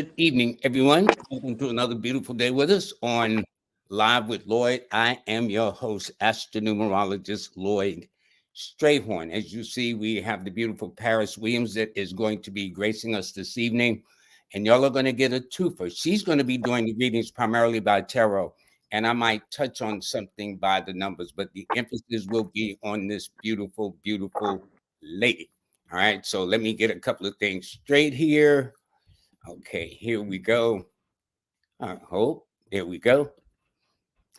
Good evening, everyone. Welcome to another beautiful day with us on Live with Lloyd. I am your host, astronumerologist Lloyd Strayhorn. As you see, we have the beautiful Paris Williams that is going to be gracing us this evening, and y'all are going to get a twofer. She's going to be doing the readings primarily by tarot, and I might touch on something by the numbers, but the emphasis will be on this beautiful, beautiful lady. All right, so let me get a couple of things straight here. Okay, here we go. I hope. There we go.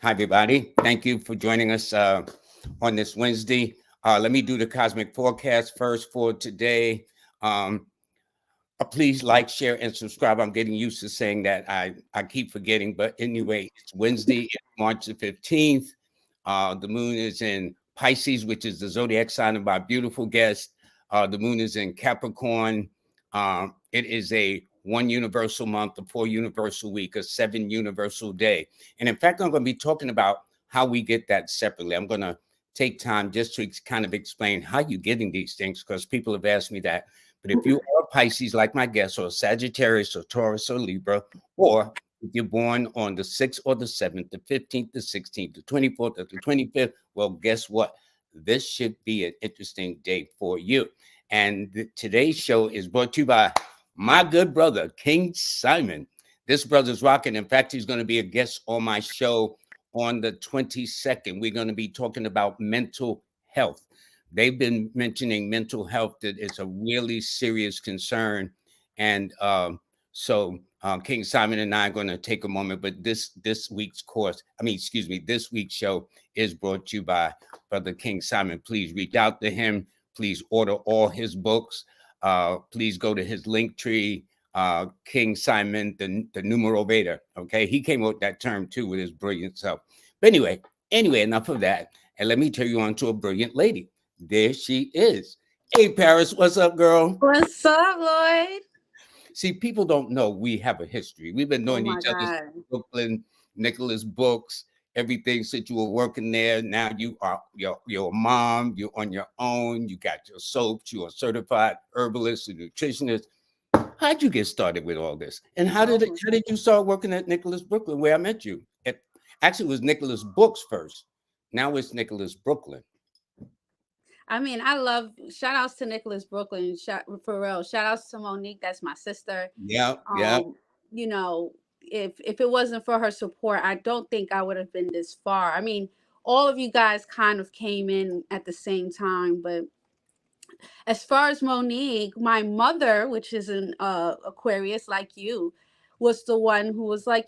Hi, everybody. Thank you for joining us on this Wednesday. Let me do the cosmic forecast first for today. Please like, share, and subscribe. I'm getting used to saying that. I keep forgetting. But anyway, it's Wednesday, it's March the 15th. The moon is in Pisces, which is the zodiac sign of our beautiful guest. The moon is in Capricorn. It is a 1 universal month, a 4 universal week, a 7 universal day. And in fact, I'm going to be talking about how we get that separately. I'm going to take time just to kind of explain how you're getting these things, because people have asked me that. But if you are Pisces, like my guest, or Sagittarius, or Taurus, or Libra, or if you're born on the 6th or the 7th, the 15th, the 16th, the 24th, or the 25th, well, guess what? This should be an interesting day for you. And today's show is brought to you by my good brother, King Simon. This brother's rocking. In fact, he's going to be a guest on my show on the 22nd. We're going to be talking about mental health. They've been mentioning mental health, that it's a really serious concern. And so King Simon and I are going to take a moment, but this week's this week's show is brought to you by Brother King Simon. Please reach out to him. Please order all his books. Please go to his link tree, King Simon, the numero beta. Okay, he came up with that term too with his brilliant self. But anyway, enough of that, and let me turn you on to a brilliant lady. There she is. Hey, Paris, what's up, girl? What's up, Lloyd? See, people don't know we have a history. We've been knowing each other since Brooklyn, Nicholas Books, everything since you were working there. Now you're a mom, you're on your own, you got your soaps, you're a certified herbalist, a nutritionist. How'd you get started with all this? And how did you start working at Nicholas Brooklyn, where I met you? Actually, it was Nicholas Books first. Now it's Nicholas Brooklyn. I mean, I love shout outs to Nicholas Brooklyn. For real. Shout outs to Monique. That's my sister. Yeah. You know, if it wasn't for her support, I don't think I would have been this far. I mean, all of you guys kind of came in at the same time, but as far as Monique, my mother, which is an Aquarius like you, was the one who was like,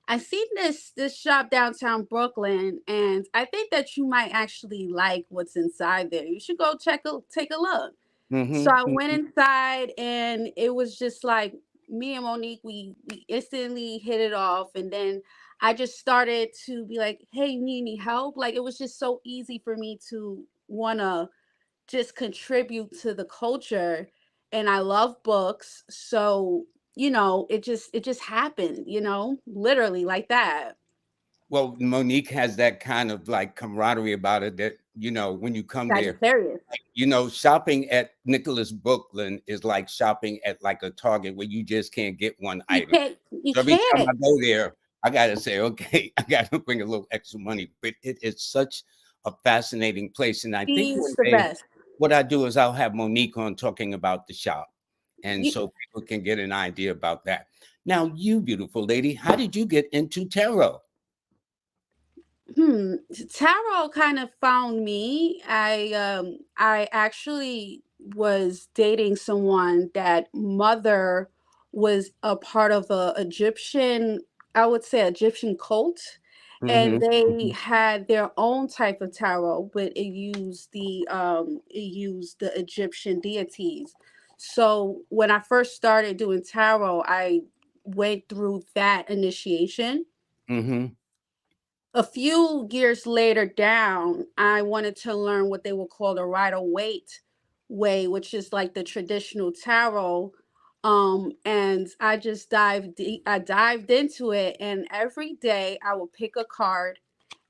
I seen this shop downtown Brooklyn, and I think that you might actually like what's inside there. You should go take a look. So I went inside, and it was just like me and Monique. We instantly hit it off, and then I just started to be like, "Hey, you need any help?" Like it was just so easy for me to wanna just contribute to the culture, and I love books, so it just happened, literally like that. Well, Monique has that kind of like camaraderie about it that, when you come there, Sagittarius. shopping at Nicholas Brooklyn is like shopping at like a Target where you just can't get one You item. can't you So every time I can't. go there, I got to say, okay, I got to bring a little extra money. But it is such a fascinating place. And I think She's one the day, best. what I do is I'll have Monique on talking about the shop. And You, so people can get an idea about that. Now, you beautiful lady, how did you get into tarot? hmm, Tarot kind of found me. I actually was dating someone that mother was a part of a Egyptian, I would say Egyptian cult, and Mm-hmm. they had their own type of tarot, but it used the Egyptian deities. So when I first started doing tarot, I went through that initiation. Mm-hmm. A few years later down, I wanted to learn what they would call the Rider Waite way, which is like the traditional tarot. And I dived into it, and every day I would pick a card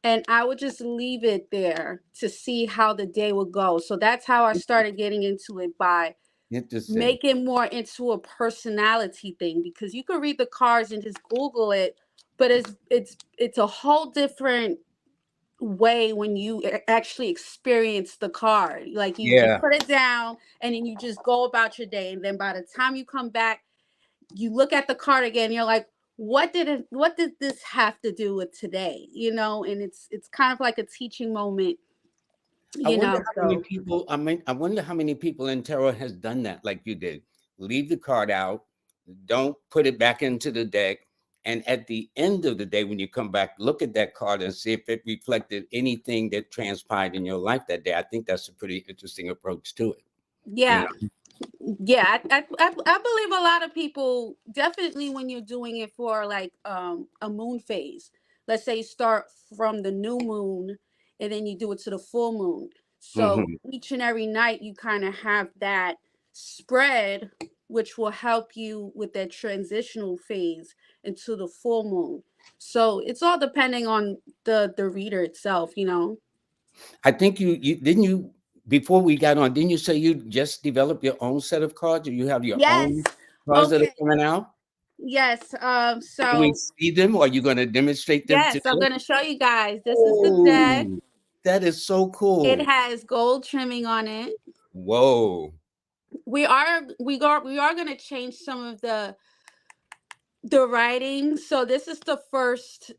and I would just leave it there to see how the day would go. So that's how I started getting into it, by Interesting. make it more into a personality thing, because you can read the cards and just Google it, but it's a whole different way when you actually experience the card. Like you Yeah. put it down and then you just go about your day, and then by the time you come back, you look at the card again, you're like, what did this have to do with today, and it's kind of like a teaching moment, I wonder how many so people, I wonder how many people in tarot has done that like you did. Leave the card out, don't put it back into the deck. And at the end of the day, when you come back, look at that card and see if it reflected anything that transpired in your life that day. I think that's a pretty interesting approach to it. You yeah. know? Yeah, I believe a lot of people, definitely when you're doing it for like a moon phase. Let's say you start from the new moon and then you do it to the full moon. So Mhm. each and every night you kind of have that spread, which will help you with that transitional phase into the full moon. So it's all depending on the reader itself. I think you didn't you before we got on, didn't you say you just developed your own set of cards, or you have your Yes. own cards that Okay. are coming out? Yes. Can we So see them, or are you going to demonstrate them yes, I'm today? going to show you guys. This is the deck. Oh, that is so It cool. has gold trimming on it. Whoa. We are going to change some of the writing. So this is the first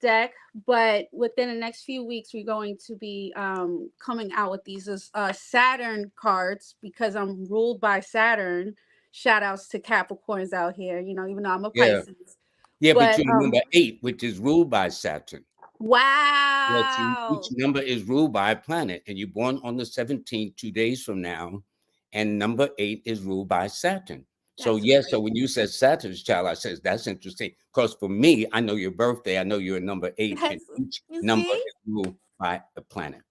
deck, but within the next few weeks we're going to be coming out with these as Saturn cards, because I'm ruled by Saturn. Shout outs to Capricorns out here, even though I'm a Yeah. Pisces. Yeah, but But you're number 8, which is ruled by Saturn. Yes, each wow. number is ruled by a planet, and you're born on the 17th, 2 days from now, and number 8 is ruled by Saturn. So That's yes, so when crazy. you said Saturn's child, I says that's interesting. Because for me, I know your birthday, I know you're number 8, and Yes. each You number see? is ruled by a planet.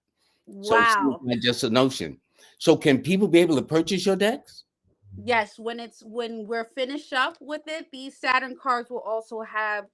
So see, it's Wow. not just a notion. So can people be able to purchase your decks? Yes, when we're finished up with it, these Saturn cards will also have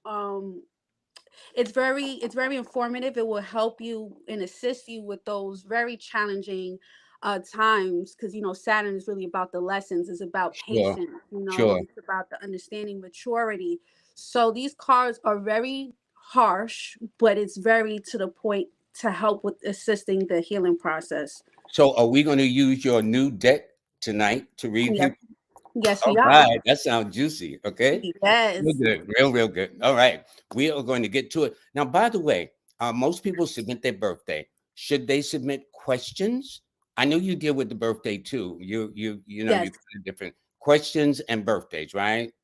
it's very informative. It will help you and assist you with those very challenging times, because Saturn is really about the lessons, it's about Sure, patience, sure. it's about the understanding, maturity. So these cards are very harsh, but it's very to the point to help with assisting the healing process. So are we going to use your new deck tonight to read Yes, people? yes, All we are. right, that sounds juicy. Okay, real Yes. good, real good. All right, we are going to get to it now. By the way, most people submit their birthday. Should they submit questions? I know you deal with the birthday too. You Yes. kind of different questions and birthdays, right?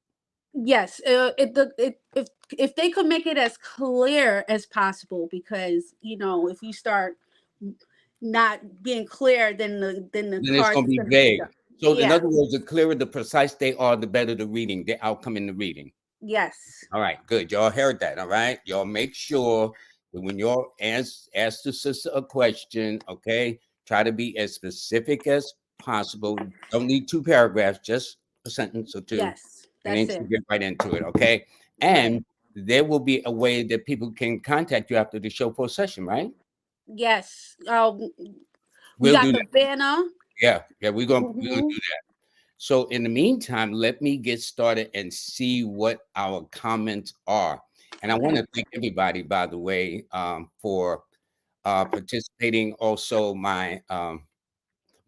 Yes, if they could make it as clear as possible, because if you start not being clear, then the Then it's cards going to is be going to be done. vague. So, in Yeah. other words, the clearer, the precise they are, the better the reading, the outcome in the reading. Yes. All right, good. Y'all heard that. All right. Y'all make sure that when y'all ask the sister a question, okay, try to be as specific as possible. Don't need 2 paragraphs, just a sentence or two, Yes. and That's then it. you get right into it. Okay. Right. And there will be a way that people can contact you after the show for a session, right? Yes. We We'll got do the that. banner. Yeah. Yeah. We'll Hmm. do that. So in the meantime, let me get started and see what our comments are. And I want Okay. to thank everybody, by the way, for participating. Also, my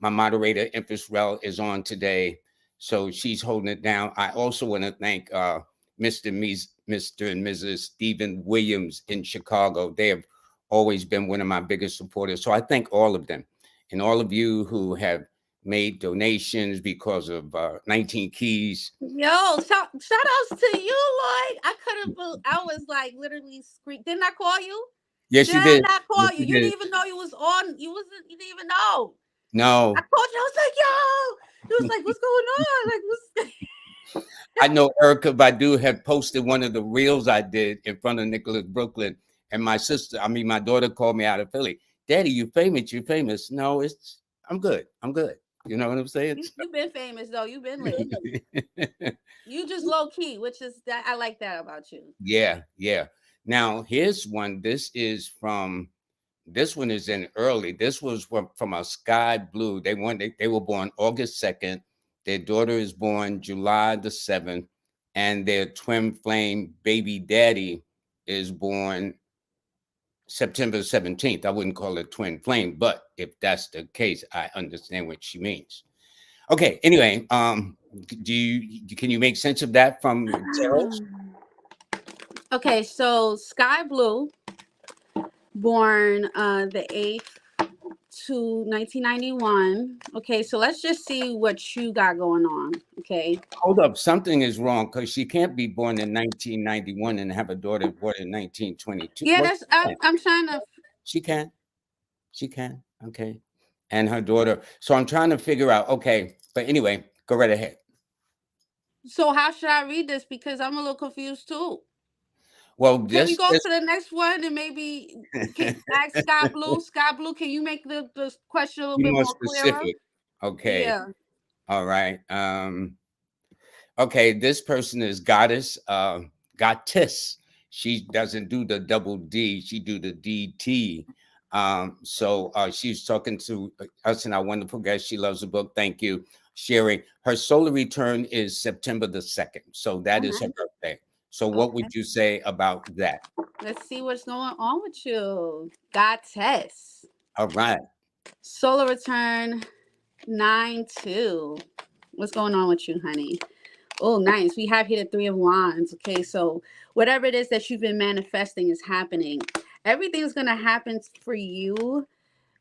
moderator, Empress Rel, is on today, so she's holding it down. I also want to thank Mr. and Mrs. Stephen Williams in Chicago. They have always been one of my biggest supporters. So I thank all of them, and all of you who have made donations because of 19 Keys. Yo, shout outs to you, Lloyd. I couldn't believe, I was like literally scream. Didn't I call you? Yes, Did you I did. not Yes, call you? you You didn't did. even know you was on. You didn't even know. I No, called you. I was like, yo. He was like, what's going on? Like, what's I know Erica Badu had posted one of the reels I did in front of Nicholas Brooklyn, and my daughter called me out of Philly. Daddy, you famous? You famous? No, I'm good. I'm good. You know what I'm saying? you've been famous though. You've been lit. You just low key, which is that I like that about you. Yeah, yeah. Now here's one. This is from This one is in early. This was from a sky blue. They were born August 2nd. Their daughter is born July the 7th, and their twin flame baby daddy is born September 17th. I wouldn't call it twin flame, but if that's the case, I understand what she means. Okay, anyway, can you make sense of that from tarot? Okay, so Sky Blue, born the 8th to 1991. Okay, so let's just see what you got going on. Okay. Hold up, something is wrong because she can't be born in 1991 and have a daughter born in 1922. Yeah, What? that's I'm trying to. She can. She can. Okay. And her daughter. So I'm trying to figure out. Okay. But anyway, go right ahead. So how should I read this? Because I'm a little confused too. Well, Can we this go is to the next one and maybe can ask Sky Blue? Sky Blue, can you make the question a little be bit more more clearer? specific. Okay. Yeah. All right. Okay, this person is goddess. She doesn't do the double D, she do the DT. So she's talking to us and our wonderful guest. She loves the book. Thank you, sharing. Her solar return is September the 2nd. So that is her birthday. So what Okay. would you say about that? Let's see what's going on with you. Goddess. All right. Solar return 9-2. What's going on with you, honey? Oh, nice. We have here the 3 of Wands. Okay, so whatever it is that you've been manifesting is happening. Everything's going to happen for you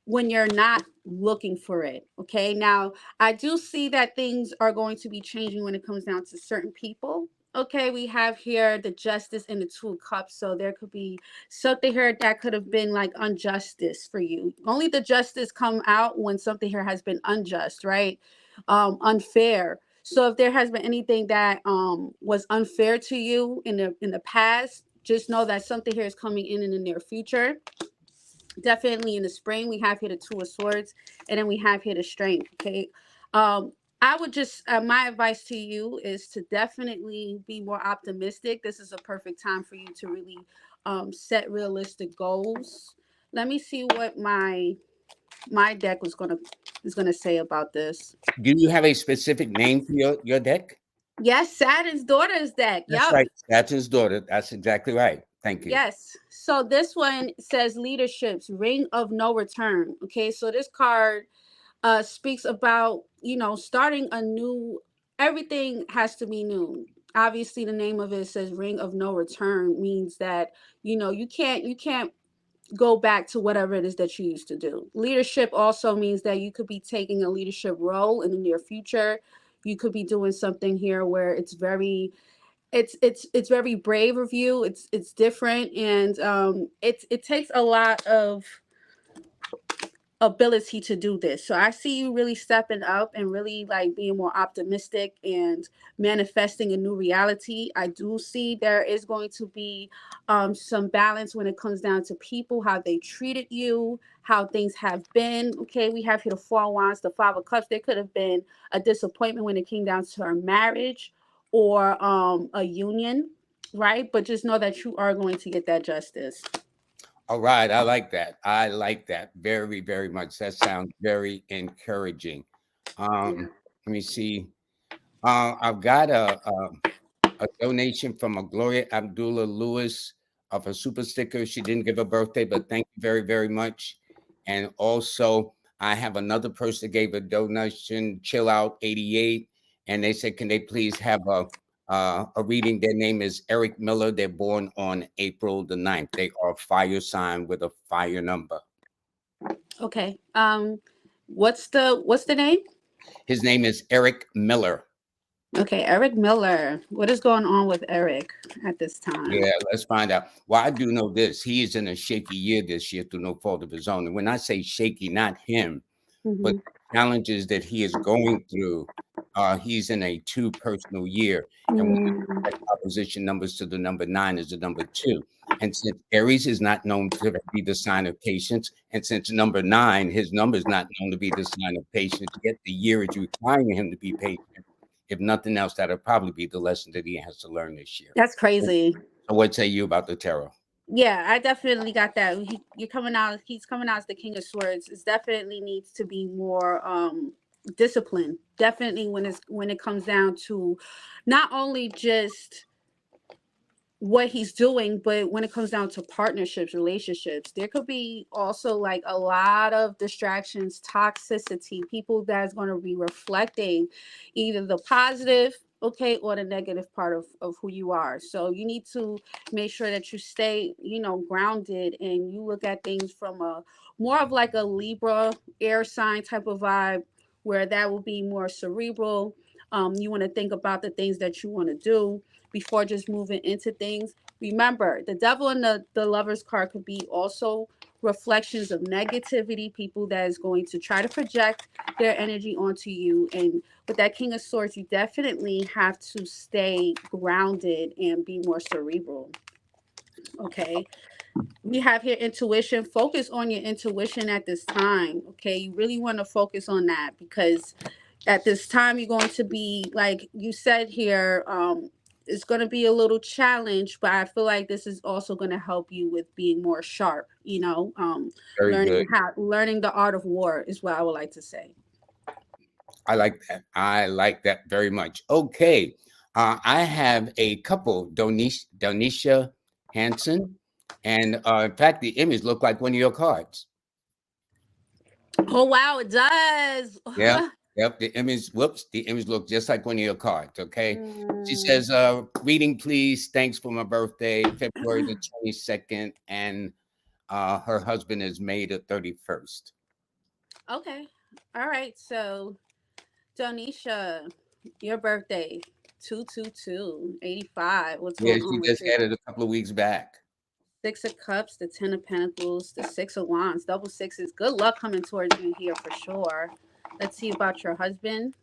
when you're not looking for it. Okay, now I do see that things are going to be changing when it comes down to certain people. Okay, we have here the Justice and the 2 of Cups. So there could be something here that could have been like injustice for you. Only the justice come out when something here has been unjust, right? Unfair. So if there has been anything that was unfair to you in the past, just know that something here is coming in the near future. Definitely in the spring, we have here the 2 of Swords, and then we have here the Strength. Okay. I would just my advice to you is to definitely be more optimistic. This is a perfect time for you to really set realistic goals. Let me see what my deck is gonna say about this. Do you have a specific name for your deck? Yes, Saturn's daughter's deck. That's Yep. right. That's his daughter. That's exactly right. Thank you. Yes. So this one says leadership's ring of no return. Okay. So this card speaks about, starting a new, everything has to be new. Obviously, the name of it says ring of no return means that, you can't go back to whatever it is that you used to do. Leadership also means that you could be taking a leadership role in the near future. You could be doing something here where it's very brave of you. It's different, and it takes a lot of ability to do this. So I see you really stepping up and really like being more optimistic and manifesting a new reality. I do see there is going to be some balance when it comes down to people, how they treated you, how things have been. Okay, we have here the 4 of Wands, the 5 of Cups. There could have been a disappointment when it came down to a marriage or a union, right? But just know that you are going to get that justice. All right, I like that. I like that very, very much. That sounds very encouraging. Yeah. Let me see. I've got a donation from a Gloria Abdullah Lewis of a super sticker. She didn't give a birthday, but thank you very, very much. And also, I have another person that gave a donation, Chill Out 88, and they said, can they please have a reading? Their name is Eric Miller. They're born on April the 9th. They are fire sign with a fire number. Okay. What's the name? His name is Eric Miller. Okay, Eric Miller. What is going on with Eric at this time? Yeah, let's find out. Well, I do know this. He is in a shaky year this year through no fault of his own. And when I say shaky, not him, but Mhm. challenges that he is going through, he's in a 2 personal year. And one of Mm, the opposition numbers to the number 9 is the number 2. And since Aries is not known to be the sign of patience, and since number 9, his number is not known to be the sign of patience, yet the year is requiring him to be patient. If nothing else, that'll probably be the lesson that he has to learn this year. that's crazy. So what say you about the tarot? Yeah, I definitely got that. You're coming out. He's coming out as the King of Swords. It definitely needs to be more discipline. Definitely when it comes down to not only just what he's doing, but when it comes down to partnerships, relationships, there could be also like a lot of distractions, toxicity, people that's going to be reflecting either the positive, okay, or the negative part of who you are. So you need to make sure that you stay, grounded, and you look at things from a more of like a Libra air sign type of vibe, where that will be more cerebral. You want to think about the things that you want to do before just moving into things. Remember, the devil and the lover's card could be also reflections of negativity, people that is going to try to project their energy onto you. And with that King of Swords, you definitely have to stay grounded and be more cerebral. Okay. We have here intuition. Focus on your intuition at this time. Okay. You really want to focus on that, because at this time you're going to be, like you said here, it's going to be a little challenge, but I feel like this is also going to help you with being more sharp, Very good. learning the art of war is what I would like to say. I like that. I like that very much. Okay. I have a couple, Donisha Hanson. And in fact, the image looked like one of your cards. Oh wow, it does. Yep. Yep. The image looked just like one of your cards. Okay. She Mm, says, reading, please. Thanks for my birthday, February the 22nd. And her husband is May the 31st. okay. All right. So Donisha, your birthday, 22285. What's Yeah, going she on with just you? had it a couple of weeks back. Six of Cups, the Ten of Pentacles, the Six of Wands, double sixes. Good luck coming towards you here for sure. Let's see about your husband.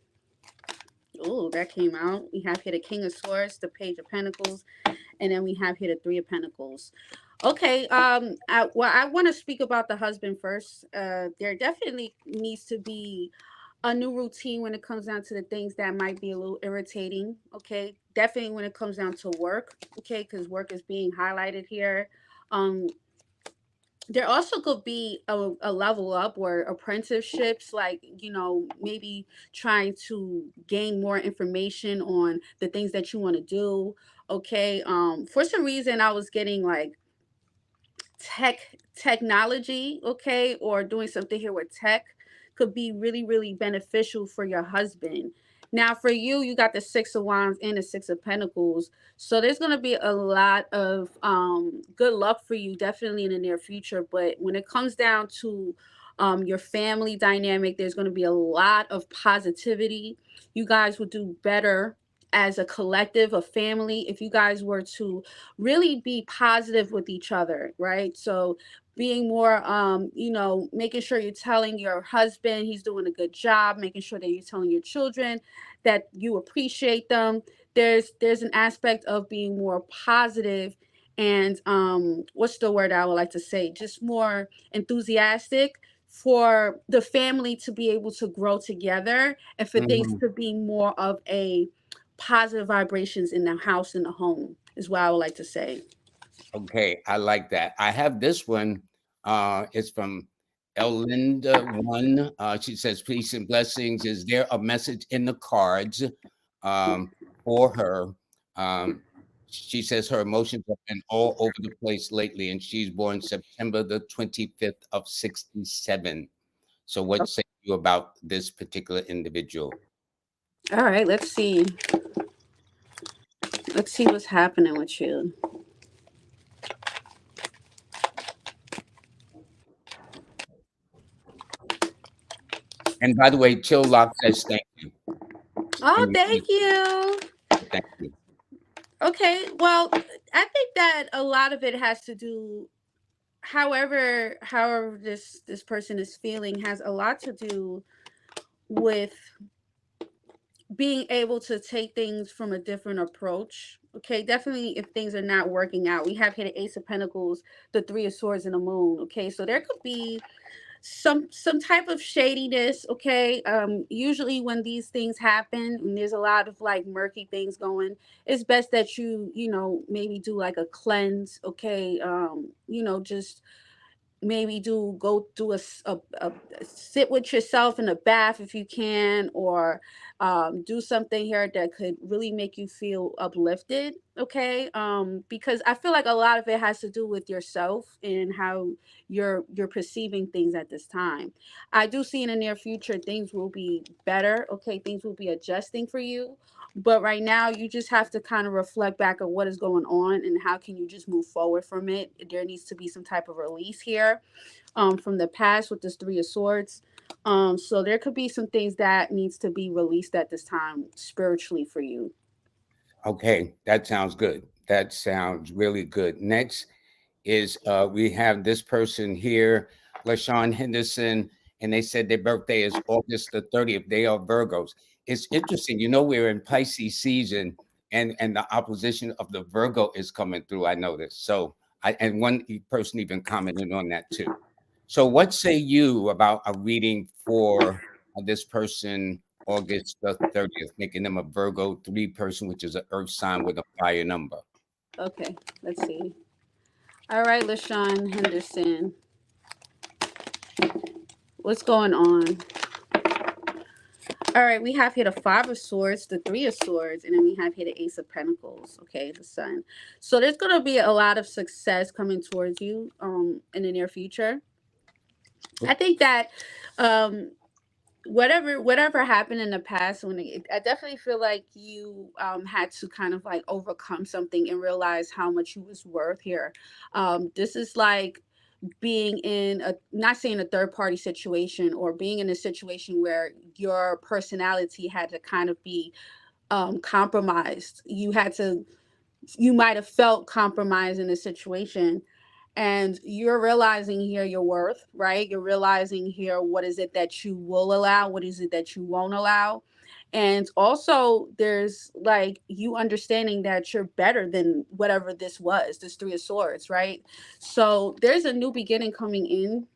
Oh, that came out. We have here the King of Swords, the Page of Pentacles, and then we have here the Three of Pentacles. Okay, I want to speak about the husband first. There definitely needs to be a new routine when it comes down to the things that might be a little irritating. Okay, definitely when it comes down to work. Okay, because work is being highlighted here. Um, there also could be a level up where apprenticeships, like, maybe trying to gain more information on the things that you want to do. Okay, for some reason I was getting like technology, okay, or doing something here with tech could be really, really beneficial for your husband. Now for you, you got the Six of Wands and the Six of Pentacles, so there's going to be a lot of good luck for you definitely in the near future. But when it comes down to your family dynamic, there's going to be a lot of positivity. You guys will do better as a collective, a family, if you guys were to really be positive with each other, right? So being more, making sure you're telling your husband he's doing a good job, making sure that you're telling your children that you appreciate them. There's an aspect of being more positive and what's the word I would like to say, just more enthusiastic for the family to be able to grow together and for things Mhm. to be more of a positive vibrations in the house, in the home, is what I would like to say. Okay, I like that. I have this one. It's from Elinda One. She says, "Peace and blessings. Is there a message in the cards um, for her?" Um, she says her emotions have been all over the place lately, and she's born September the 25th of 67. So, what say you about this particular individual? All right, let's see. Let's see what's happening with you. And by the way, Chill Lock says thank you. Oh, And thank you. thank you. Okay, well, I think that a lot of it has to do, however this person is feeling, has a lot to do with being able to take things from a different approach. Okay, definitely if things are not working out. We have here the Ace of Pentacles, the Three of Swords, and the Moon. Okay, so there could be some type of shadiness. Okay, usually when these things happen and there's a lot of like murky things going, it's best that you know, maybe do like a cleanse. Okay, you know, just maybe do go do a sit with yourself in a bath if you can, or do something here that could really make you feel uplifted. Okay, because I feel like a lot of it has to do with yourself and how you're perceiving things at this time. I do see in the near future things will be better. Okay, things will be adjusting for you, but right now you just have to kind of reflect back on what is going on and how can you just move forward from it. There needs to be some type of release here, from the past with this Three of Swords. So there could be some things that needs to be released at this time spiritually for you. Okay, that sounds good. That sounds really good. Next is we have this person here, LaShawn Henderson, and they said their birthday is August the 30th. They are Virgos. It's interesting, you know, we're in Pisces season, and the opposition of the Virgo is coming through. I noticed. So I and one person even commented on that too. So what say you about a reading for this person August the 30th, making them a Virgo 3 person, which is an earth sign with a fire number? Okay, let's see. All right, LaShawn Henderson, what's going on? All right, we have here the Five of Swords, the Three of Swords, and then we have here the Ace of Pentacles. Okay, the Sun. So there's gonna be a lot of success coming towards you in the near future. I think that um whatever happened in the past, I definitely feel like you had to kind of like overcome something and realize how much you was worth here. This is like being in a, not saying a third party situation, or being in a situation where your personality had to kind of be compromised. You might have felt compromised in a situation, and you're realizing here your worth, right? You're realizing here what is it that you will allow, what is it that you won't allow. And also there's like you understanding that you're better than whatever this was, this Three of Swords, right? So there's a new beginning coming in.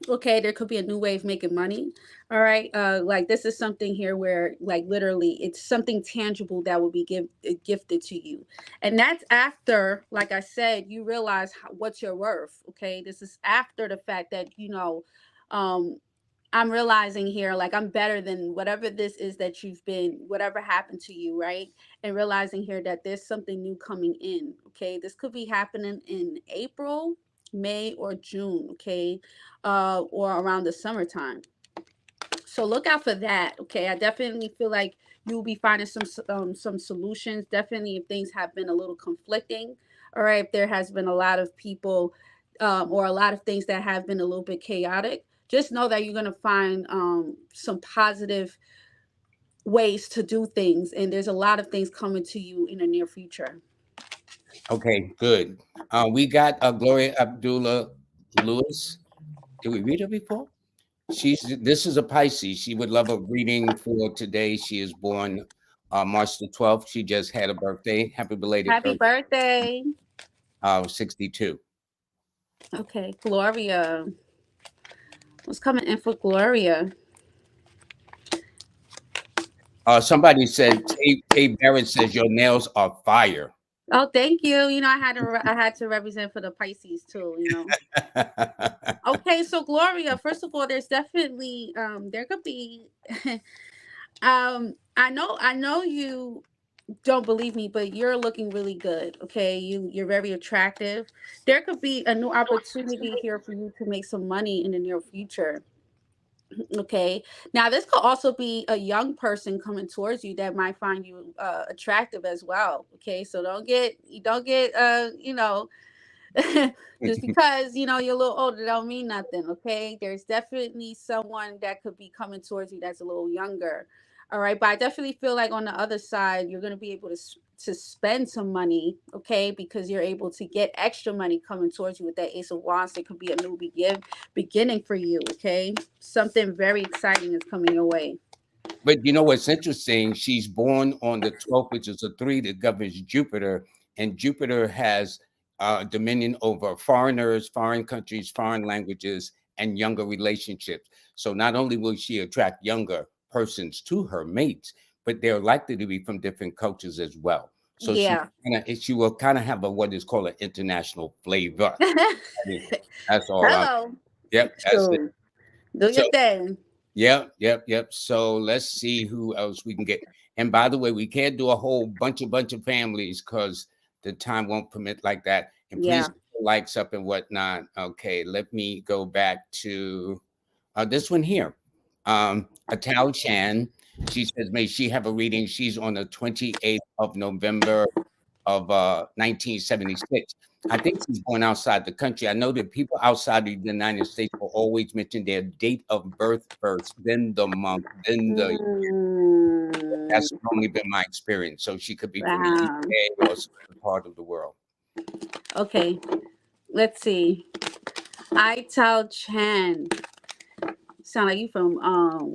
Okay, there could be a new way of making money. All right, like this is something here where like literally it's something tangible that will be gifted to you, and that's after, like I said, you realize what's your worth. Okay, this is after the fact that you know, um I'm realizing here like I'm better than whatever this is that you've been, whatever happened to you, right? And realizing here that there's something new coming in. Okay, this could be happening in April, May, or June. Okay, or around the summertime. So look out for that. Okay, I definitely feel like you'll be finding some solutions. Definitely, if things have been a little conflicting, all right, if there has been a lot of people, or a lot of things that have been a little bit chaotic, just know that you're gonna find some positive ways to do things, and there's a lot of things coming to you in the near future. Okay, good. We got Gloria Abdullah Lewis. Did we read her before? This is a Pisces. She would love a reading for today. She is born March the 12th. She just had a birthday. Happy belated Happy birthday. birthday. 62. Okay, Gloria. What's coming in for Gloria? Somebody said, Tay Barrett says your nails are fire. Oh, thank you. You know, I had to represent for the Pisces too, you know. Okay, so Gloria, first of all, there's definitely there could be I know you don't believe me, but you're looking really good. Okay, you're very attractive. There could be a new opportunity here for you to make some money in the near future. Okay, now this could also be a young person coming towards you that might find you attractive as well. Okay, so don't get you know, just because you know you're a little older don't mean nothing. Okay, there's definitely someone that could be coming towards you that's a little younger. All right, but I definitely feel like on the other side you're going to be able to spend some money. Okay, because you're able to get extra money coming towards you with that Ace of Wands. It could be a new beginning for you. Okay, something very exciting is coming your way. But you know what's interesting? She's born on the 12th, which is a 3 that governs Jupiter, and Jupiter has dominion over foreigners, foreign countries, foreign languages, and younger relationships. So not only will she attract younger persons to her mates, but they're likely to be from different cultures as well. So Yeah. she will kind of have a what is called an international flavor. That's all. Hello. Yep, that's it. True. Do So your thing. yep. So let's see who else we can get. And by the way, we can't do a whole bunch of families because the time won't permit like that. And please Yeah. put the likes up and whatnot. Okay, let me go back to this one here. Atal Chan. She says, may she have a reading. She's on the 28th of November of 1976. I think she's born outside the country. I know that people outside the United States will always mention their date of birth first, then the month, then the year. That's Mm, normally been my experience. So she could be from the wow. UK or some other part of the world. Okay. Let's see. Ital Chan. Sound like you from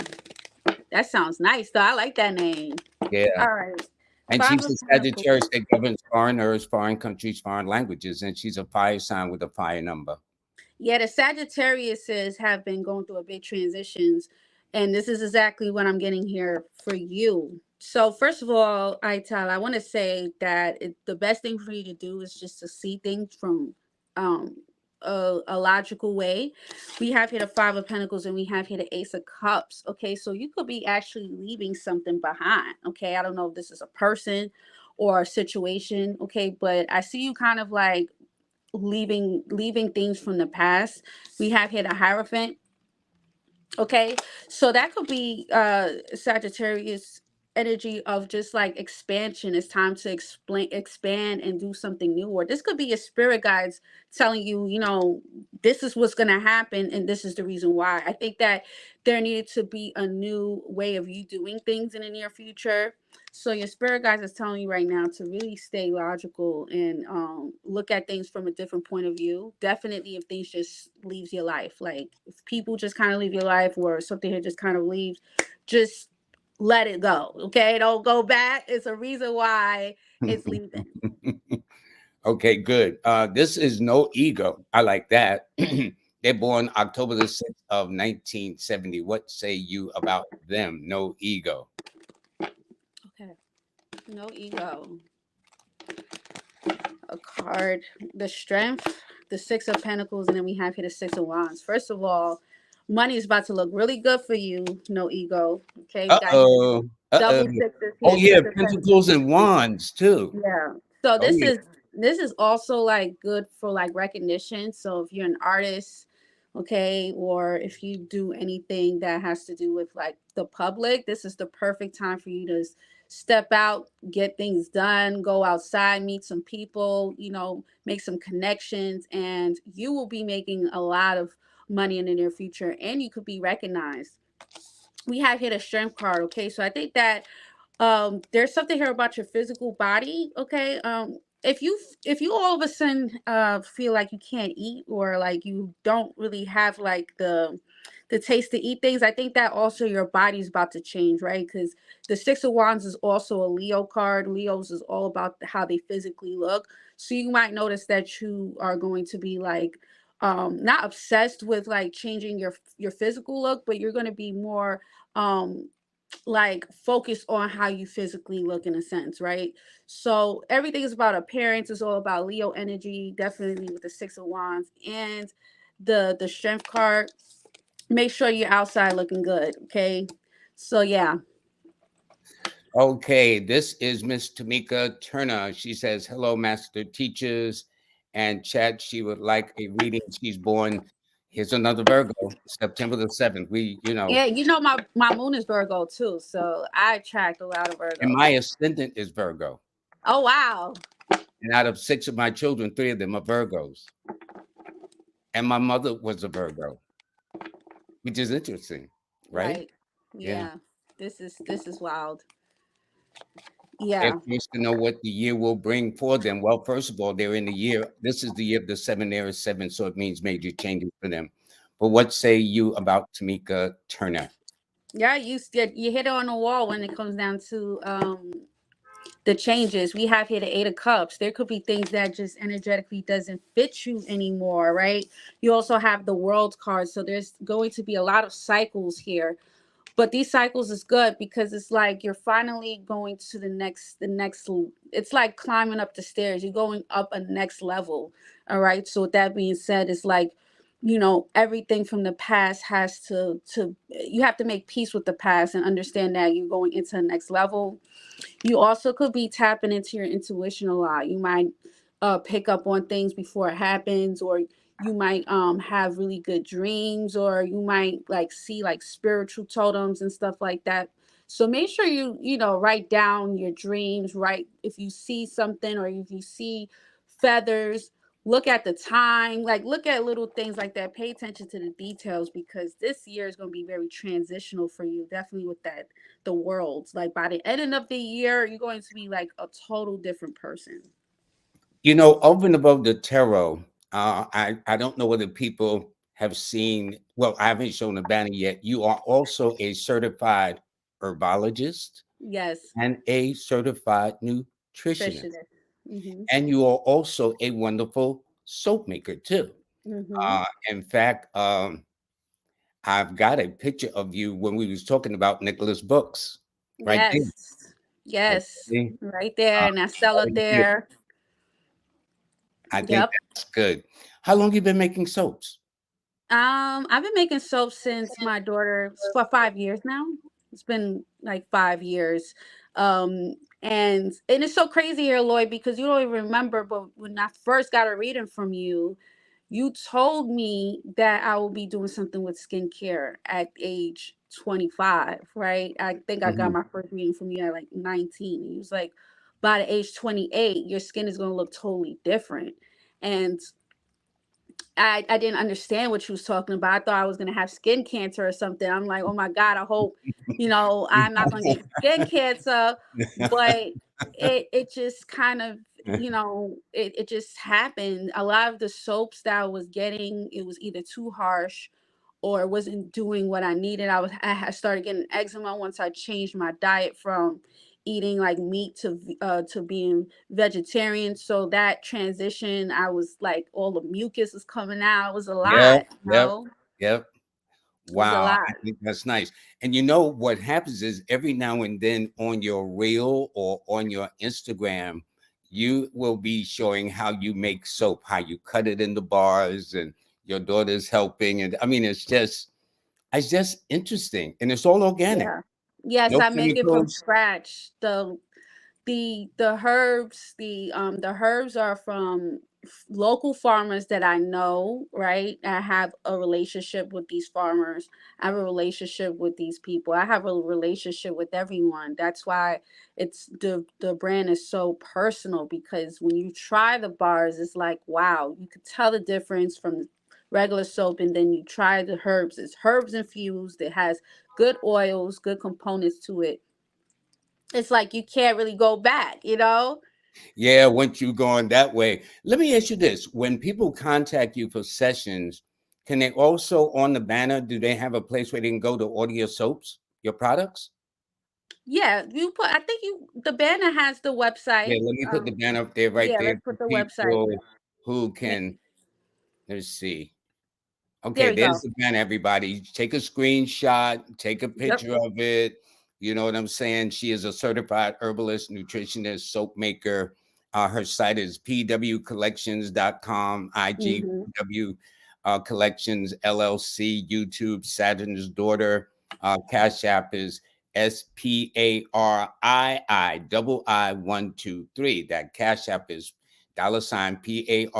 that sounds nice though. I like that name. Yeah. All right. And Five she's of a Pentacles. Sagittarius that governs foreigners, foreign countries, foreign languages. And she's a fire sign with a fire number. Yeah, the Sagittariuses have been going through a big transitions, and this is exactly what I'm getting here for you. So first of all, Ital, I want to say that the best thing for you to do is just to see things from um, a logical way. We have here the Five of Pentacles, and we have here the Ace of Cups. Okay, so you could be actually leaving something behind. Okay, I don't know if this is a person or a situation. Okay, but I see you kind of like leaving things from the past. We have here the Hierophant. Okay, so that could be Sagittarius energy of just like expansion. It's time to expand and do something new. Or this could be your spirit guides telling you, you know, this is what's going to happen and this is the reason why. I think that there needed to be a new way of you doing things in the near future. So your spirit guides is telling you right now to really stay logical and look at things from a different point of view. Definitely, if things just leaves your life, like if people just kind of leave your life, or something here just kind of leaves, just let it go. Okay, don't go back. It's a reason why it's leaving. Okay, good. This is No Ego. I like that. They're born October the 6th of 1970. What say you about them? No Ego. Okay, no ego. A card, the Strength, the Six of Pentacles, and then we have here the Six of Wands. First of all, money is about to look really good for you. No ego. Okay, we got here Uh-oh. Uh-oh. double sixes Oh here, yeah, Six of Pentacles Pentacles. and Wands too. Yeah. So Oh yeah. this is also like good for like recognition. So if you're an artist, okay, or if you do anything that has to do with like the public, this is the perfect time for you to step out, get things done, go outside, meet some people, you know, make some connections, and you will be making a lot of money in the near future, and you could be recognized. We have here the Strength card, okay? So I think that there's something here about your physical body. Okay, if you all of a sudden feel like you can't eat, or like you don't really have like the taste to eat things, I think that also your body's about to change, right? Because the Six of Wands is also a Leo card. Leos is all about how they physically look, so you might notice that you are going to be like not obsessed with like changing your physical look, but you're going to be more um like focus on how you physically look in a sense, right? So everything is about appearance. It's all about Leo energy, definitely with the Six of Wands and the Strength card. Make sure you're outside looking good, okay? So yeah. Okay, this is Miss Tamika Turner. She says, hello, master teachers and chat. She would like a reading. She's born, here's another Virgo, September the 7th. Yeah, you know my moon is Virgo too, so I attract a lot of And Virgos. my ascendant is Virgo. Oh wow. And out of 6 of my children, 3 of them are Virgos. And my mother was a Virgo, which is interesting, right? Right. Yeah. Yeah. This is wild. They're Yeah. curious to know what the year will bring for them. Well, first of all, they're in the year. This is the year of the 7. There is 7, so it means major changes for them. But what say you about Tamika Turner? Yeah, you hit it on the wall when it comes down to the changes. We have here the Eight of Cups. There could be things that just energetically doesn't fit you anymore, right? You also have the World card. So there's going to be a lot of cycles here. But these cycles is good because it's like you're finally going to the next it's like climbing up the stairs. You're going up a next level. All right. So with that being said, it's like, everything from the past has to you have to make peace with the past and understand that you're going into the next level. You also could be tapping into your intuition a lot. You might pick up on things before it happens, or you might have really good dreams, or you might like see like spiritual totems and stuff like that. So make sure you write down your dreams, right? If you see something or if you see feathers, look at the time, like look at little things like that. Pay attention to the details because this year is going to be very transitional for you, definitely with that the world. Like by the end of the year, you're going to be like a total different person. Over and above the tarot, I don't know whether people have seen. Well, I haven't shown the banner yet. You are also a certified herbologist Yes, and a certified nutritionist, nutritionist. Mhm. and you are also a wonderful soap maker too. Mhm. In fact, I've got a picture of you when we was talking about Nicholas Books, right there. Yes. Yes. Okay, Right there, and I sell it right here. there. I think Yep. that's good. How long you been making soaps? I've been making soap since my daughter for 5 years now. It's been like 5 years. And it's so crazy here, Lloyd, because you don't even remember, but when I first got a reading from you, you told me that I will be doing something with skincare at age 25, right? I think I got Mhm. my first reading from you at like 19. He was like, by the age 28, your skin is going to look totally different. And I didn't understand what she was talking about. I thought I was gonna have skin cancer or something. I'm like, oh my God, I hope, I'm not gonna get skin cancer. But it just kind of, it just happened. A lot of the soaps that I was getting, it was either too harsh or it wasn't doing what I needed. I had started getting eczema once I changed my diet from eating like meat to being vegetarian. So that transition, I was like, all the mucus was coming out. It was a Yep, lot, yep, yep. it was a Wow, lot. I think that's nice. And what happens is every now and then on your reel or on your Instagram, you will be showing how you make soap, how you cut it into bars, and your daughter's helping. And I mean, it's just interesting, and it's all organic, Yeah. Yes, no I make it from chemicals. scratch. The herbs are from local farmers that I know, right? I have a relationship with these farmers. I have a relationship with these people. I have a relationship with everyone. That's why the brand is so personal, because when you try the bars, it's like, wow, you could tell the difference from the regular soap, and then you try the herbs. It's herbs infused. It has good oils, good components to it. It's like you can't really go back. Yeah, once you going that way. Let me ask you this: when people contact you for sessions, can they also on the banner? Do they have a place where they can go to order your soaps, your products? Yeah, I think the banner has the Yeah, website. let me put the banner up there, right Yeah, there, let's for put the website. people who Ma- can. Let's see. There Okay, we there's go. the banner, everybody. Take a screenshot, take a Yep. picture of it. You know what I'm saying? She is a certified herbalist, nutritionist, soap maker. Her site is pwcollections.com, IG Hmm. PW Collections LLC, YouTube, Saturn's Daughter. Cash App is SPARII 123. That Cash App is $ PARIII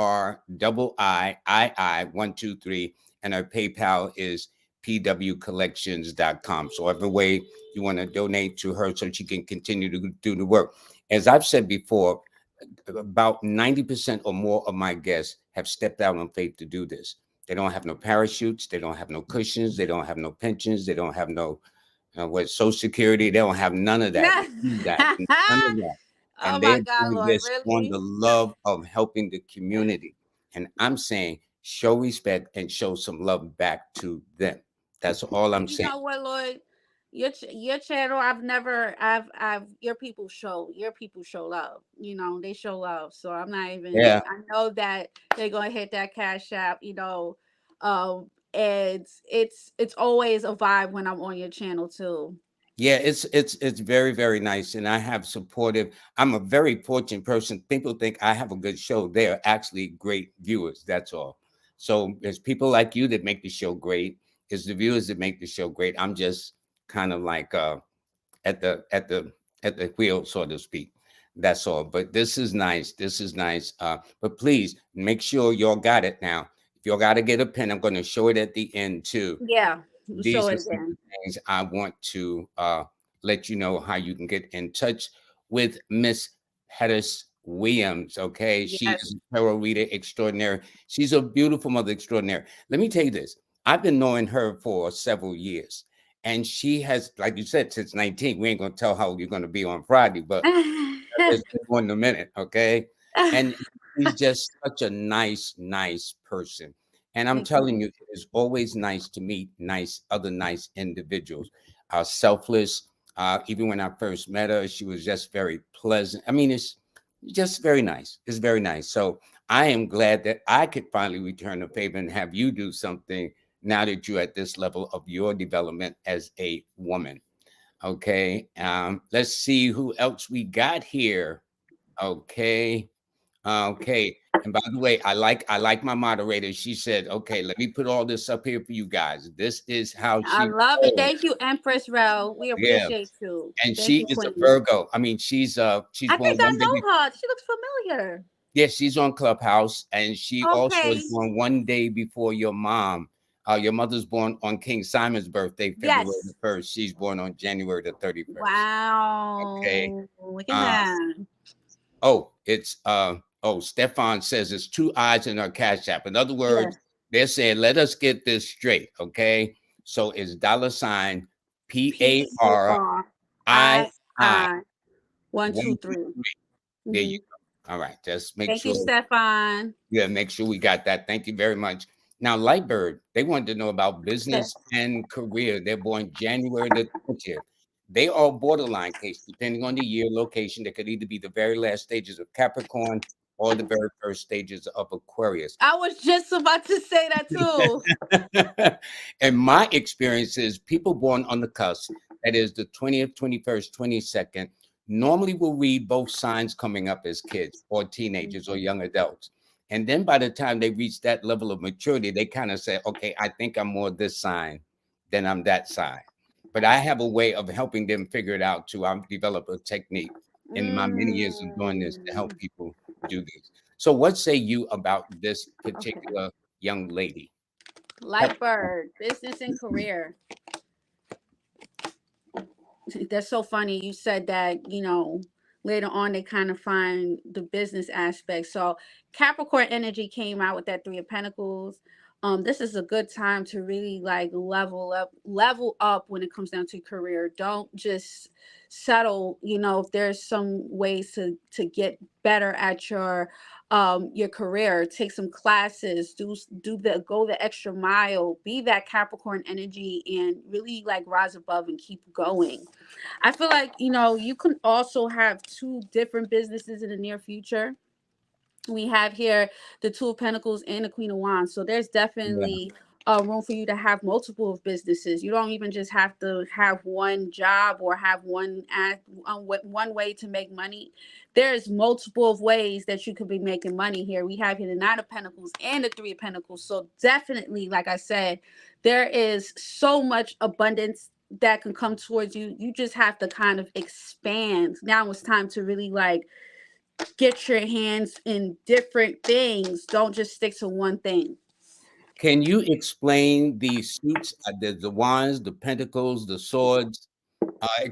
123, and our PayPal is pwcollections.com. So every way you want to donate to her so she can continue to do the work. As I've said before, about 90% or more of my guests have stepped out on faith to do this. They don't have no parachutes, they don't have no cushions, they don't have no pensions, they don't have no what Social Security, they don't have none of that. Yeah. None of that. None of that. Oh And my they're God, doing Lord, this on really? the love of helping the community. And I'm saying show respect and show some love back to them. That's all I'm You saying. know what, Lloyd? your channel, I've your people show love. You know, they show love. So I'm not even Yeah. I know that they're gonna hit that cash app, and it's always a vibe when I'm on your channel too. Yeah, it's very, very nice. And I have supportive, I'm a very fortunate person. People think I have a good show. They are actually great viewers. That's all. So there's people like you that make the show great. It's the viewers that make the show great. I'm just kind of like at the at the at the wheel, so to speak. That's all. But this is nice. This is nice. But please make sure y'all got it now. If y'all got to get a pen, I'm going to show it at the end too. Yeah. Show These it are some of again. the things I want to let you know how you can get in touch with Miss Hettis Williams. Okay, she is Yes. a tarot reader extraordinary. She's a beautiful mother extraordinary. Let me tell you this: I've been knowing her for several years, and she has, like you said, since 19. We ain't gonna tell how old you're gonna be on Friday, but it's been more than a minute, okay? And he's just such a nice, nice person. And I'm Thank you. telling you, it is always nice to meet other nice individuals. Selfless. Even when I first met her, she was just very pleasant. I mean, it's just very nice. It's very nice. So I am glad that I could finally return the favor and have you do something now that you're at this level of your development as a woman. Okay. Let's see who else we got here. Okay. Okay. And by the way, I like my moderator. She said, okay, let me put all this up here for you guys. This is how I she love it. rolls. Thank you, Empress Rel. We Yeah. appreciate you. And Thank she you, is a Queen. Virgo. I mean, she's I born think I one day know her. She looks familiar. yeah, she's on Clubhouse, and she also is Okay. born one day before your mom. Your mother's born on King Simon's birthday, February the Yes. 1st. She's born on January the 31st. Okay. Wow. Look at Uh, that. oh, it's Stefan says it's two eyes in her cash app. In other words, Yes. they're saying, let us get this straight. Okay. So it's $ PARII PARII. One, two, one, two, three. three. There you Mm-hmm. go. All right. Just make Thank you, sure. Stefan. Yeah, make sure we got that. Thank you very much. Now, Lightbird, they wanted to know about Yes. business and career. They're born January the 20th. They are borderline case, depending on the year, location. They could either be the very last stages of Capricorn or the very first stages of Aquarius. I was just about to say that too. And my experience is people born on the cusp, that is the 20th, 21st, 22nd, normally will read both signs coming up as kids or teenagers or young adults. And then by the time they reach that level of maturity, they kind of say, okay, I think I'm more this sign than I'm that sign. But I have a way of helping them figure it out too. I've developed a technique in my many years of doing this to help Mm. people do this. So, what say you about this Okay. particular young lady? Lightbird, business and career. That's so funny. You said that, later on they kind of find the business aspect. So Capricorn energy came out with that Three of Pentacles. This is a good time to really like level up when it comes down to career. Don't just settle, if there's some ways to get better at your career, take some classes, do the go the extra mile, be that Capricorn energy and really like rise above and keep going. I feel like, you can also have two different businesses in the near future. We have here the Two of Pentacles and the Queen of Wands. So there's Yeah. definitely room for you to have multiple of businesses. You don't even just have to have one job or have one way to make money. There's multiple of ways that you could be making money here. We have here the Nine of Pentacles and the Three of Pentacles. So definitely, like I said, there is so much abundance that can come towards you. You just have to kind of expand. Now it's time to really like get your hands in different things. Don't just stick to one thing. Can you explain the suits, the wands, the pentacles, the swords?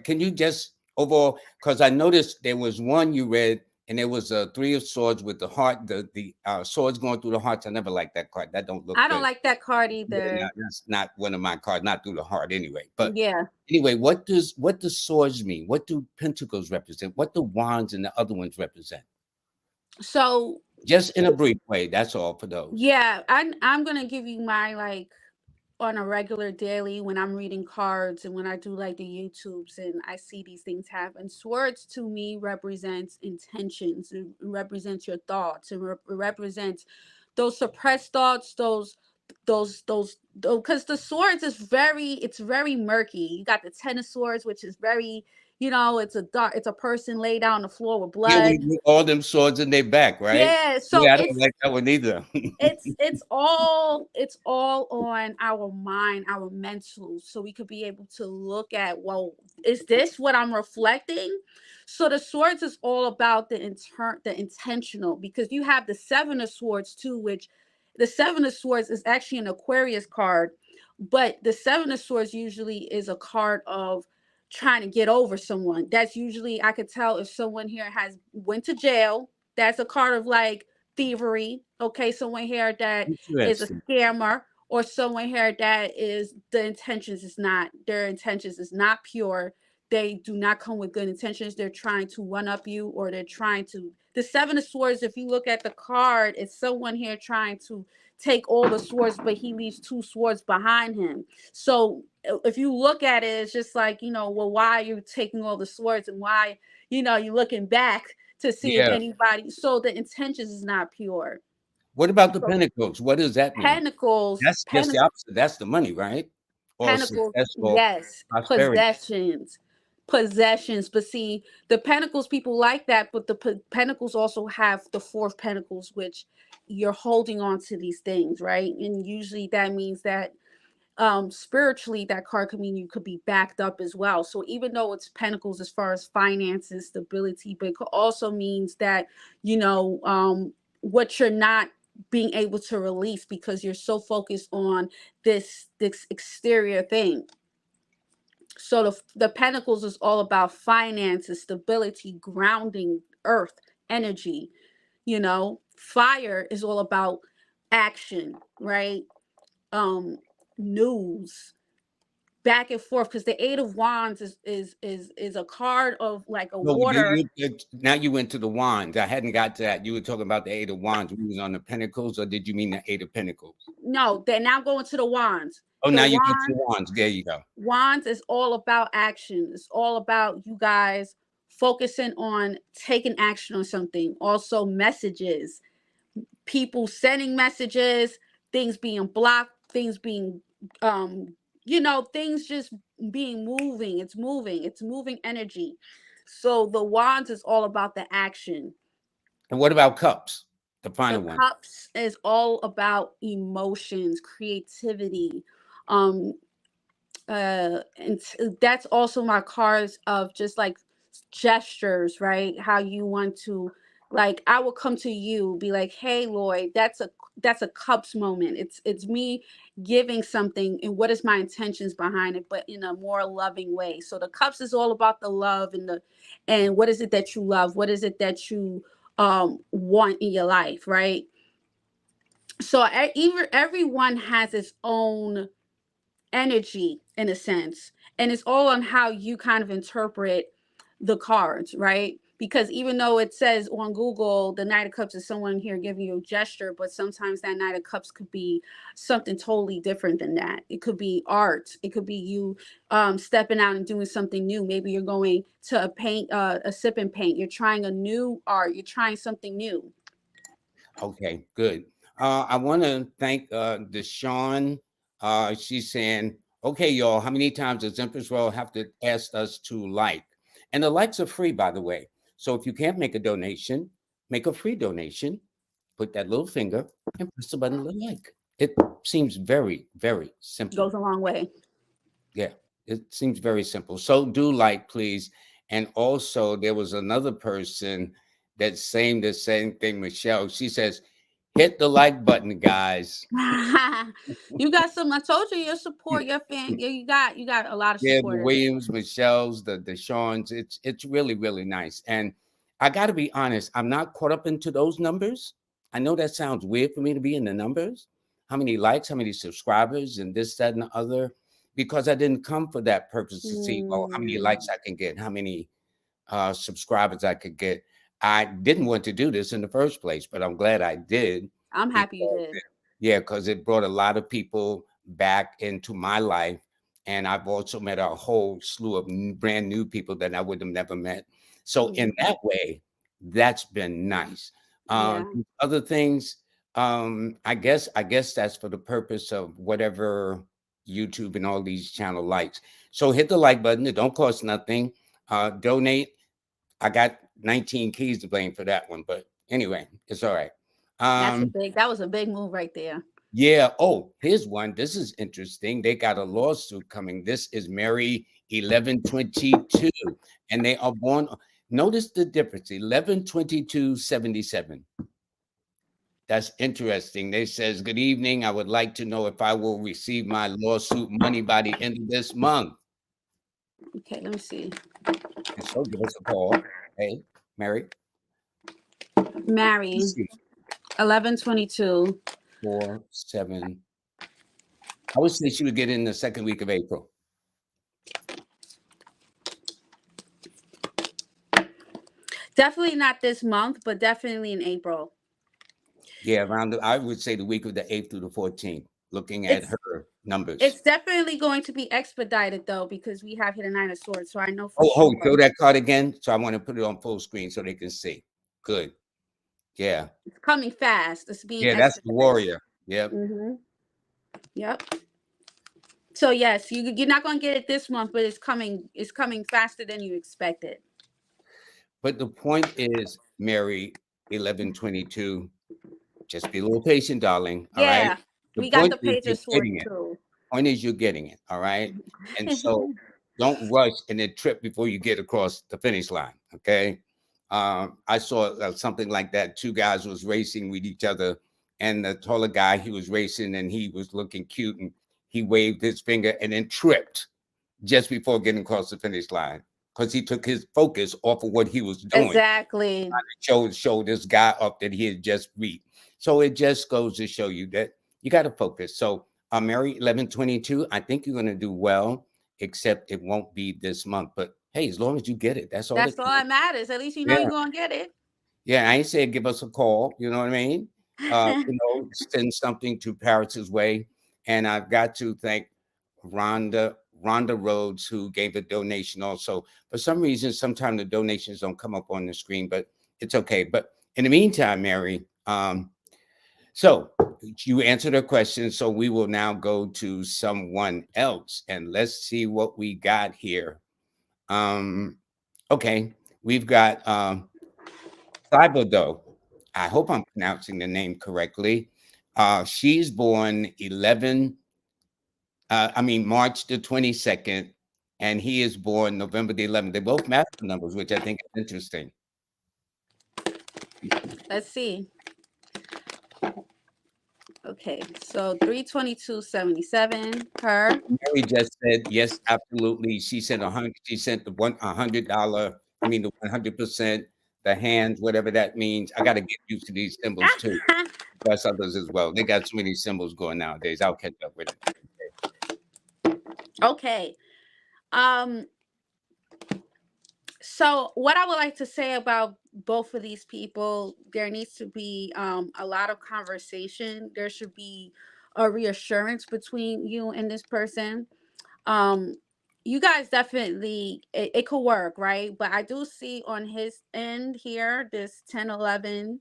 Can you just overall? Because I noticed there was one you read, and there was a three of swords with the heart, the swords going through the hearts. I never liked that card. That don't look I don't good. like that card Yeah, no, either. that's not one of my cards. Not through the heart, anyway. But Yeah. anyway, what does swords mean? What do pentacles represent? What do wands and the other ones represent? So Just in a brief way. That's all for those. yeah, I'm gonna give you my like on a regular daily when I'm reading cards and when I do like the YouTubes and I see these things happen. Swords to me represents intentions. It represents your thoughts. It represents those suppressed thoughts, those because the swords is it's very murky. You got the ten of swords, which is very, it's a dark, it's a person laid out on the floor with Yeah, blood. with all them swords in their back, right? Yeah, so Yeah, I don't like that one either. it's all on our mind, our mental, so we could be able to look at, well, is this what I'm reflecting? So the swords is all about the intentional, because you have the seven of swords too, which the seven of swords is actually an Aquarius card, but the seven of swords usually is a card of trying to get over someone. That's usually, I could tell if someone here has went to jail. That's a card of like thievery. Okay, someone here that is a Interesting. scammer, or someone here that is, their intentions is not pure. They do not come with good intentions. They're trying to one up you, or they're trying to. The seven of swords, if you look at the card, it's someone here trying to take all the swords, but he leaves two swords behind him. So if you look at it, it's just like, well, why are you taking all the swords, and why, you're looking back to see if Yeah. anybody. So the intentions is not pure. What about the So pentacles? What does that mean? pentacles, That's just the opposite. That's the money, right? Or pentacles, successful yes, prosperity. possessions. But see, the pentacles, people like that, but the pentacles also have the fourth pentacles, which you're holding on to these things, right? And usually that means that spiritually, that card could mean you could be backed up as well. So even though it's pentacles as far as finances, stability, but it could also means that, what you're not being able to release because you're so focused on this exterior thing. So the pentacles is all about finances, stability, grounding, earth, energy. Fire is all about action, right? um News, back and forth, because the eight of wands is a card of like a No, water. now you went to the wands. I hadn't got to that. You were talking about the eight of wands. We was on the pentacles, or did you mean the eight of pentacles? No, they're now going to the wands. Oh, The now you get to the wands wands. There you go. wands is all about action. It's all about you guys focusing on taking action on something. Also messages, people sending messages, things being blocked, things being things just being moving. It's moving energy. So the wands is all about the action. And what about cups? The The final one. cups is all about emotions, creativity. um and that's also my cards of just like gestures, right? How you want to, like, I will come to you, be like, hey Lloyd, that's a cups moment. It's me giving something, and what is my intentions behind it, but in a more loving way. So the cups is all about the love, and what is it that you love, what is it that you want in your life, right? So even everyone has its own energy in a sense, and it's all on how you kind of interpret the cards, right? Because even though it says on Google the Knight of Cups is someone here giving you a gesture, but sometimes that Knight of Cups could be something totally different than that. It could be art, it could be you stepping out and doing something new. Maybe you're going to a sip and paint, you're trying a new art, you're trying something new. Okay, good. I want to thank Deshawn. She's saying, okay, y'all, how many times does Empress Royal have to ask us to like? And the likes are free, by the way. So if you can't make a donation, make a free donation, put that little finger and press the button to like. It seems very, very simple. Goes a long way. Yeah, it seems very simple. So do like, please. And also, there was another person that's saying the same thing, Michelle. She says, hit the like button, guys. You got some. I told you your support, your fan. Yeah, you got a lot of Yeah, the supporters. Williams, Michelle's, the Sean's. It's really, really nice. And I got to be honest, I'm not caught up into those numbers. I know that sounds weird for me to be in the numbers. How many likes, how many subscribers, and this, that, and the other. Because I didn't come for that purpose to see, well, how many likes Mm, I can get, how many subscribers I could get. I didn't want to do this in the first place, but I'm glad I did I'm happy you because did. yeah, because it brought a lot of people back into my life. And I've also met a whole slew of brand new people that I would have never met. So in that way, that's been nice. Yeah. Other things, I guess that's for the purpose of whatever YouTube and all these channel likes. So hit the like button. It don't cost nothing. Donate. I got 19 keys to blame for that one, but anyway, it's all right. That was a big move right there. Yeah. Oh, here's one. This is interesting. They got a lawsuit coming. This is Mary 1122, and they are born. Notice the difference 112277. That's interesting. They says, "Good evening. I would like to know if I will receive my lawsuit money by the end of this month." Okay, let me see. And so give us a call. Hey, Mary. Mary, Let's see. 1122. 4-7. I would say she would get in the second week of April. Definitely not this month, but definitely in April. Yeah, I would say the week of the 8th through the 14th, looking at her numbers. It's definitely going to be expedited though, because we have here the Nine of Swords. So I know for Oh, sure. show that card again. So I want to put it on full screen so they can see. Good. Yeah. It's coming fast. It's being Yeah, that's the warrior. Yep. Yep. So yes, you're not going to get it this month, but it's coming faster than you expected. But the point is, Mary 1122, just be a little patient, darling. All right. Yeah. The We got point the is Page you're of Swords getting it. too. Point is you're getting it. All right. And so don't rush and then trip before you get across the finish line. Okay. I saw something like that. Two guys was racing with each other, and the taller guy, he was racing and he was looking cute, and he waved his finger and then tripped just before getting across the finish line because he took his focus off of what he was doing. Exactly. Show this guy up that he had just beat. So it just goes to show you that you got to focus. So Mary 1122, I think you're going to do well, except it won't be this month. But hey, as long as you get it, that's all that matters. At least you know you're going to get it. Yeah, I ain't saying give us a call. You know what I mean? Send something to Paris's way. And I've got to thank Rhonda Rhodes, who gave a donation also. For some reason, sometimes the donations don't come up on the screen, but it's okay. But in the meantime, Mary, so you answered her question. So we will now go to someone else and let's see what we got here. Okay, we've got Cyberdo. I hope I'm pronouncing the name correctly. She's born March the 22nd, and he is born November the 11th. They both match the numbers, which I think is interesting. Let's see. Okay, so 322.77 her. Mary just said yes, absolutely. She sent 100. She sent the $100. I mean the 100%. The hands, whatever that means. I got to get used to these symbols too. Plus others as well. They got so many symbols going nowadays. I'll catch up with it. Okay. So what I would like to say about both of these people, there needs to be a lot of conversation. There should be a reassurance between you and this person. You guys definitely, it could work, right? But I do see on his end here, this 1011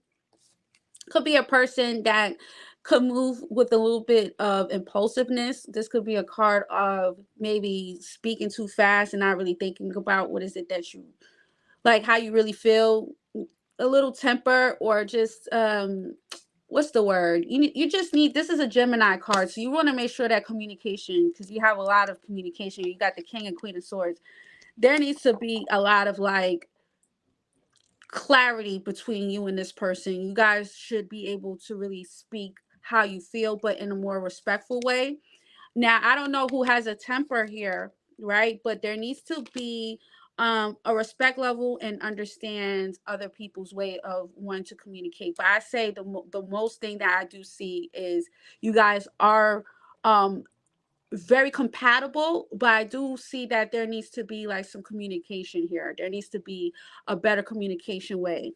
could be a person that could move with a little bit of impulsiveness. This could be a card of maybe speaking too fast and not really thinking about what is it that you like, how you really feel, a little temper, or just what's the word, you just need, this is a Gemini card, so you want to make sure that communication, because you have a lot of communication, you got the King and Queen of Swords, there needs to be a lot of like clarity between you and this person. You guys should be able to really speak how you feel, but in a more respectful way. Now, I don't know who has a temper here, right? But there needs to be a respect level and understand other people's way of wanting to communicate. But I say the most thing that I do see is you guys are very compatible, but I do see that there needs to be like some communication here. There needs to be a better communication way.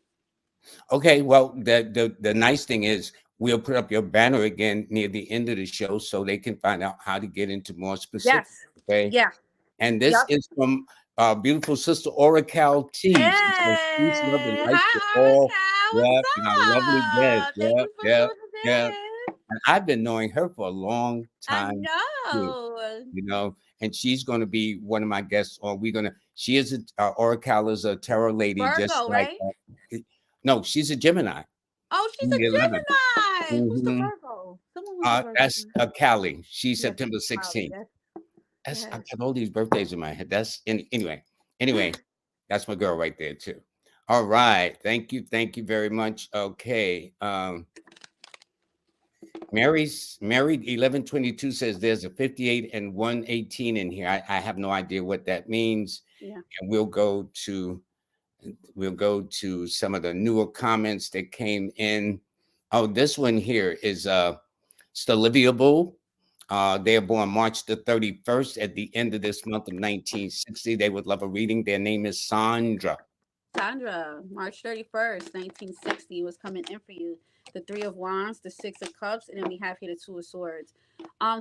Okay, well, the nice thing is we'll put up your banner again near the end of the show so they can find out how to get into more specific. Yes. Okay. Yeah. And this Yep. is from our beautiful sister Oracal T. She says, peace, love, and Hey. light to Hi, all. Oracle. Yeah, my lovely guest. What's up? Thank Yeah, you for yeah, yeah. tuning in. And I've been knowing her for a long I time too, know. and she's going to be one of my guests. Or we're going to, she is Oracle is a tarot lady, just Virgo, like, right? no, she's a Gemini. Oh, she's She's a 11. Gemini. Who's the Mm-hmm. Virgo? Someone was a Virgo. That's Callie. She's Yes, September Molly. 16th. That's, I Yes. got all these birthdays in my head. Anyway, that's my girl right there too. All right. Thank you very much. Okay. Mary's married 1122 says there's a 58 and 118 in here. I have no idea what that means. Yeah. And we'll go to some of the newer comments that came in. Oh, this one here is Stalivia Bull. They are born March the 31st at the end of this month of 1960. They would love a reading. Their name is Sandra. Sandra, March 31st, 1960 was coming in for you. The Three of Wands, the Six of Cups, and then we have here the Two of Swords.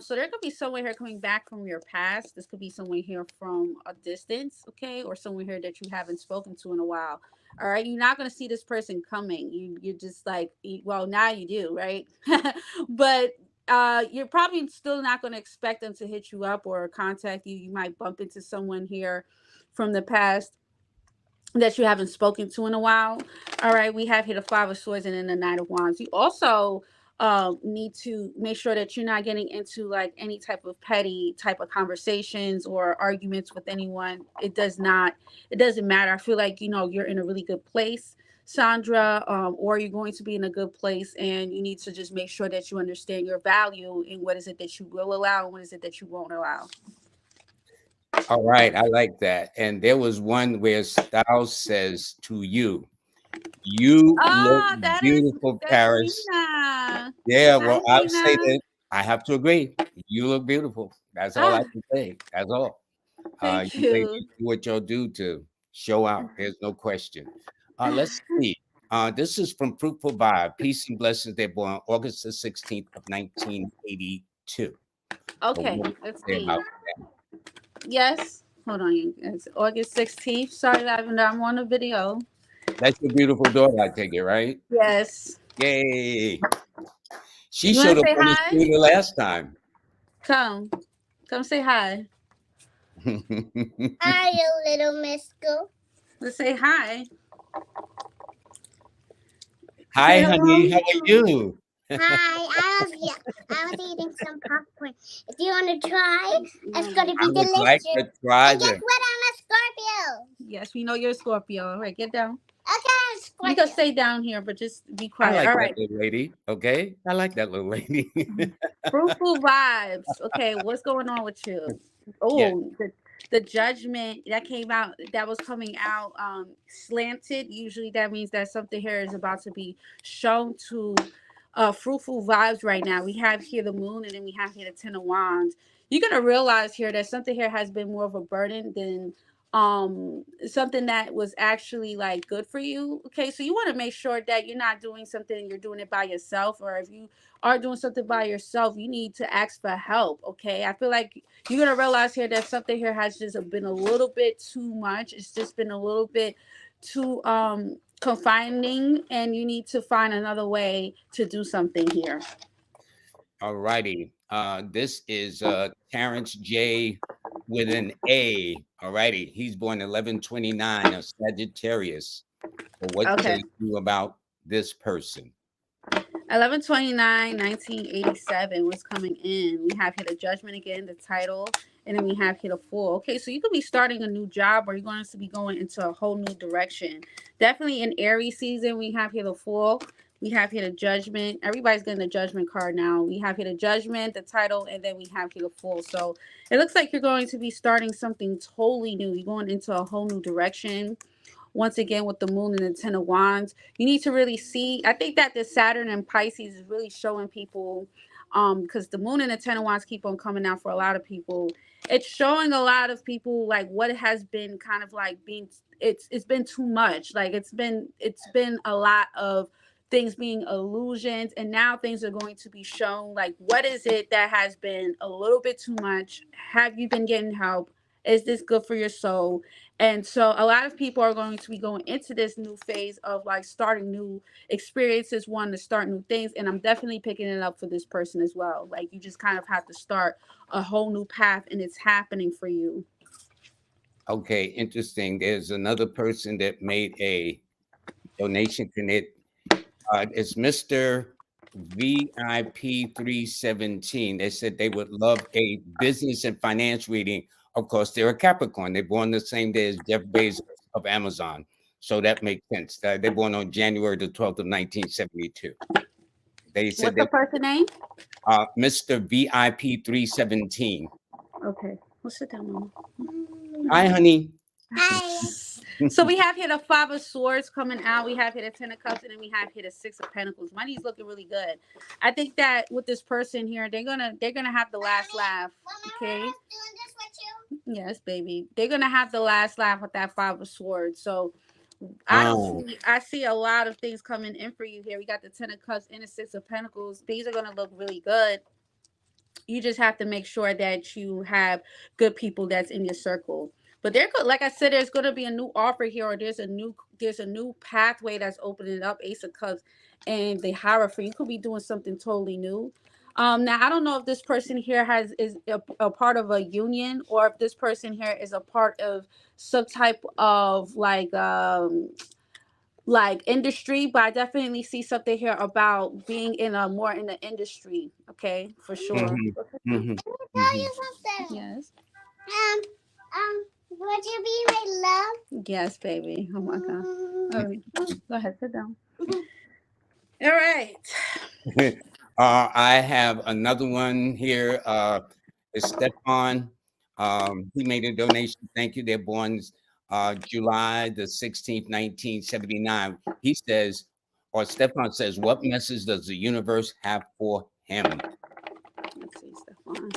So there could be someone here coming back from your past. This could be someone here from a distance, okay, or someone here that you haven't spoken to in a while. All right, you're not gonna see this person coming. You're just like, well, now you do, right? But you're probably still not gonna expect them to hit you up or contact you. You might bump into someone here from the past that you haven't spoken to in a while. All right, we have here the Five of Swords and then the Knight of Wands. You also need to make sure that you're not getting into like any type of petty type of conversations or arguments with anyone. It doesn't matter. I feel like, you're in a really good place, Sandra, or you're going to be in a good place, and you need to just make sure that you understand your value and what is it that you will allow and what is it that you won't allow. All right, I like that. And there was one where Styles says to you, "You look Oh, beautiful, that's Paris." Nina. Yeah, well, Hi, I'll say Nina. that I have to agree. You look beautiful. That's all I Ah, can say. That's all. thank You ladies you. do what y'all do to show out. There's no question. Let's see. This is from Fruitful Vibe. Peace and blessings. They're born August the 16th of 1982. So Okay, what do you let's say see. about Yes. Hold on. It's August 16th. Sorry, Lavender. I'm on a video. that's your beautiful daughter, I take it, right? Yes. Yay. She You want showed to up say on the hi? screen the last time. Come. Come say hi. Hi, you little Miss Girl. Let's say hi. Hi, Say honey. How hello. are you? Hi, I was eating some popcorn. If you want to try, it's Oh, gonna I be would like delicious. to try And guess this. what? I'm a Scorpio. yes, we know you're a Scorpio. All right, get down. Okay, I'm a You can Scorpio. stay down here, but just be I quiet. like All that right. little lady. Okay. I like that little lady. Fruitful vibes. Okay, what's going on with you? Yes. Oh, the judgment that came out, that was coming out slanted. Usually that means that something here is about to be shown to fruitful vibes right now. We have here the moon and then we have here the Ten of Wands. You're gonna realize here that something here has been more of a burden than something that was actually like good for you. Okay, so you want to make sure that you're not doing something and you're doing it by yourself, or if you are doing something by yourself, you need to ask for help. Okay, I feel like you're gonna realize here that something here has just been a little bit too much. It's just been a little bit too confining, and you need to find another way to do something here. All righty. This is Terrence J with an A. All righty. He's born 1129, a Sagittarius. So what Okay. say you about this person? 11/29, 1987 was coming in. We have here the judgment again, the title, and then we have here the Fool. Okay, so you could be starting a new job, or you're going to be going into a whole new direction. Definitely in Aries season, we have here the Fool. We have here the judgment. Everybody's getting the judgment card now. We have here the judgment, the title, and then we have here the Fool. So it looks like you're going to be starting something totally new. You're going into a whole new direction once again with the moon and the Ten of Wands. You need to really see. I think that the Saturn and Pisces is really showing people, because the moon and the Ten of Wands keep on coming out for a lot of people. It's showing a lot of people like what has been kind of like being, it's been too much. Like it's been a lot of things being illusions, and now things are going to be shown. Like, what is it that has been a little bit too much? Have you been getting help? Is this good for your soul? And so a lot of people are going to be going into this new phase of like starting new experiences, wanting to start new things. And I'm definitely picking it up for this person as well. Like, you just kind of have to start a whole new path, and it's happening for you. Okay, interesting. There's another person that made a donation to it. It's Mr. VIP 317. They said they would love a business and finance reading. Of course, they're a Capricorn. They're born the same day as Jeff Bezos of Amazon. So that makes sense. They're born on January the 12th of 1972. They said What's the person name? Mr. VIP 317. Okay, well, sit down, Mama. Hi, honey. Hi. So we have here the Five of Swords coming out. We have here the Ten of Cups, and then we have here the Six of Pentacles. Money's looking really good. I think that with this person here, they're gonna have the last laugh. Okay. Doing this with you? Yes, baby. They're gonna have the last laugh with that Five of Swords. So I see a lot of things coming in for you here. We got the Ten of Cups and the Six of Pentacles. These are gonna look really good. You just have to make sure that you have good people that's in your circle. But there could, like I said, there's going to be a new offer here, or there's a new pathway that's opening up. Ace of Cups and the Hierophant. You could be doing something totally new. Now I don't know if this person here is a part of a union, or if this person here is a part of some type of like industry, but I definitely see something here about being in the industry. Okay, for sure. Mm-hmm, mm-hmm, Let me tell you something. Yes. Would you be my love? Yes, baby. Oh my God. Go ahead, sit down. All right. I have another one here. It's Stefan. He made a donation. Thank you. They're born July the 16th, 1979. He says, or Stefan says, what message does the universe have for him? Let's see, Stefan.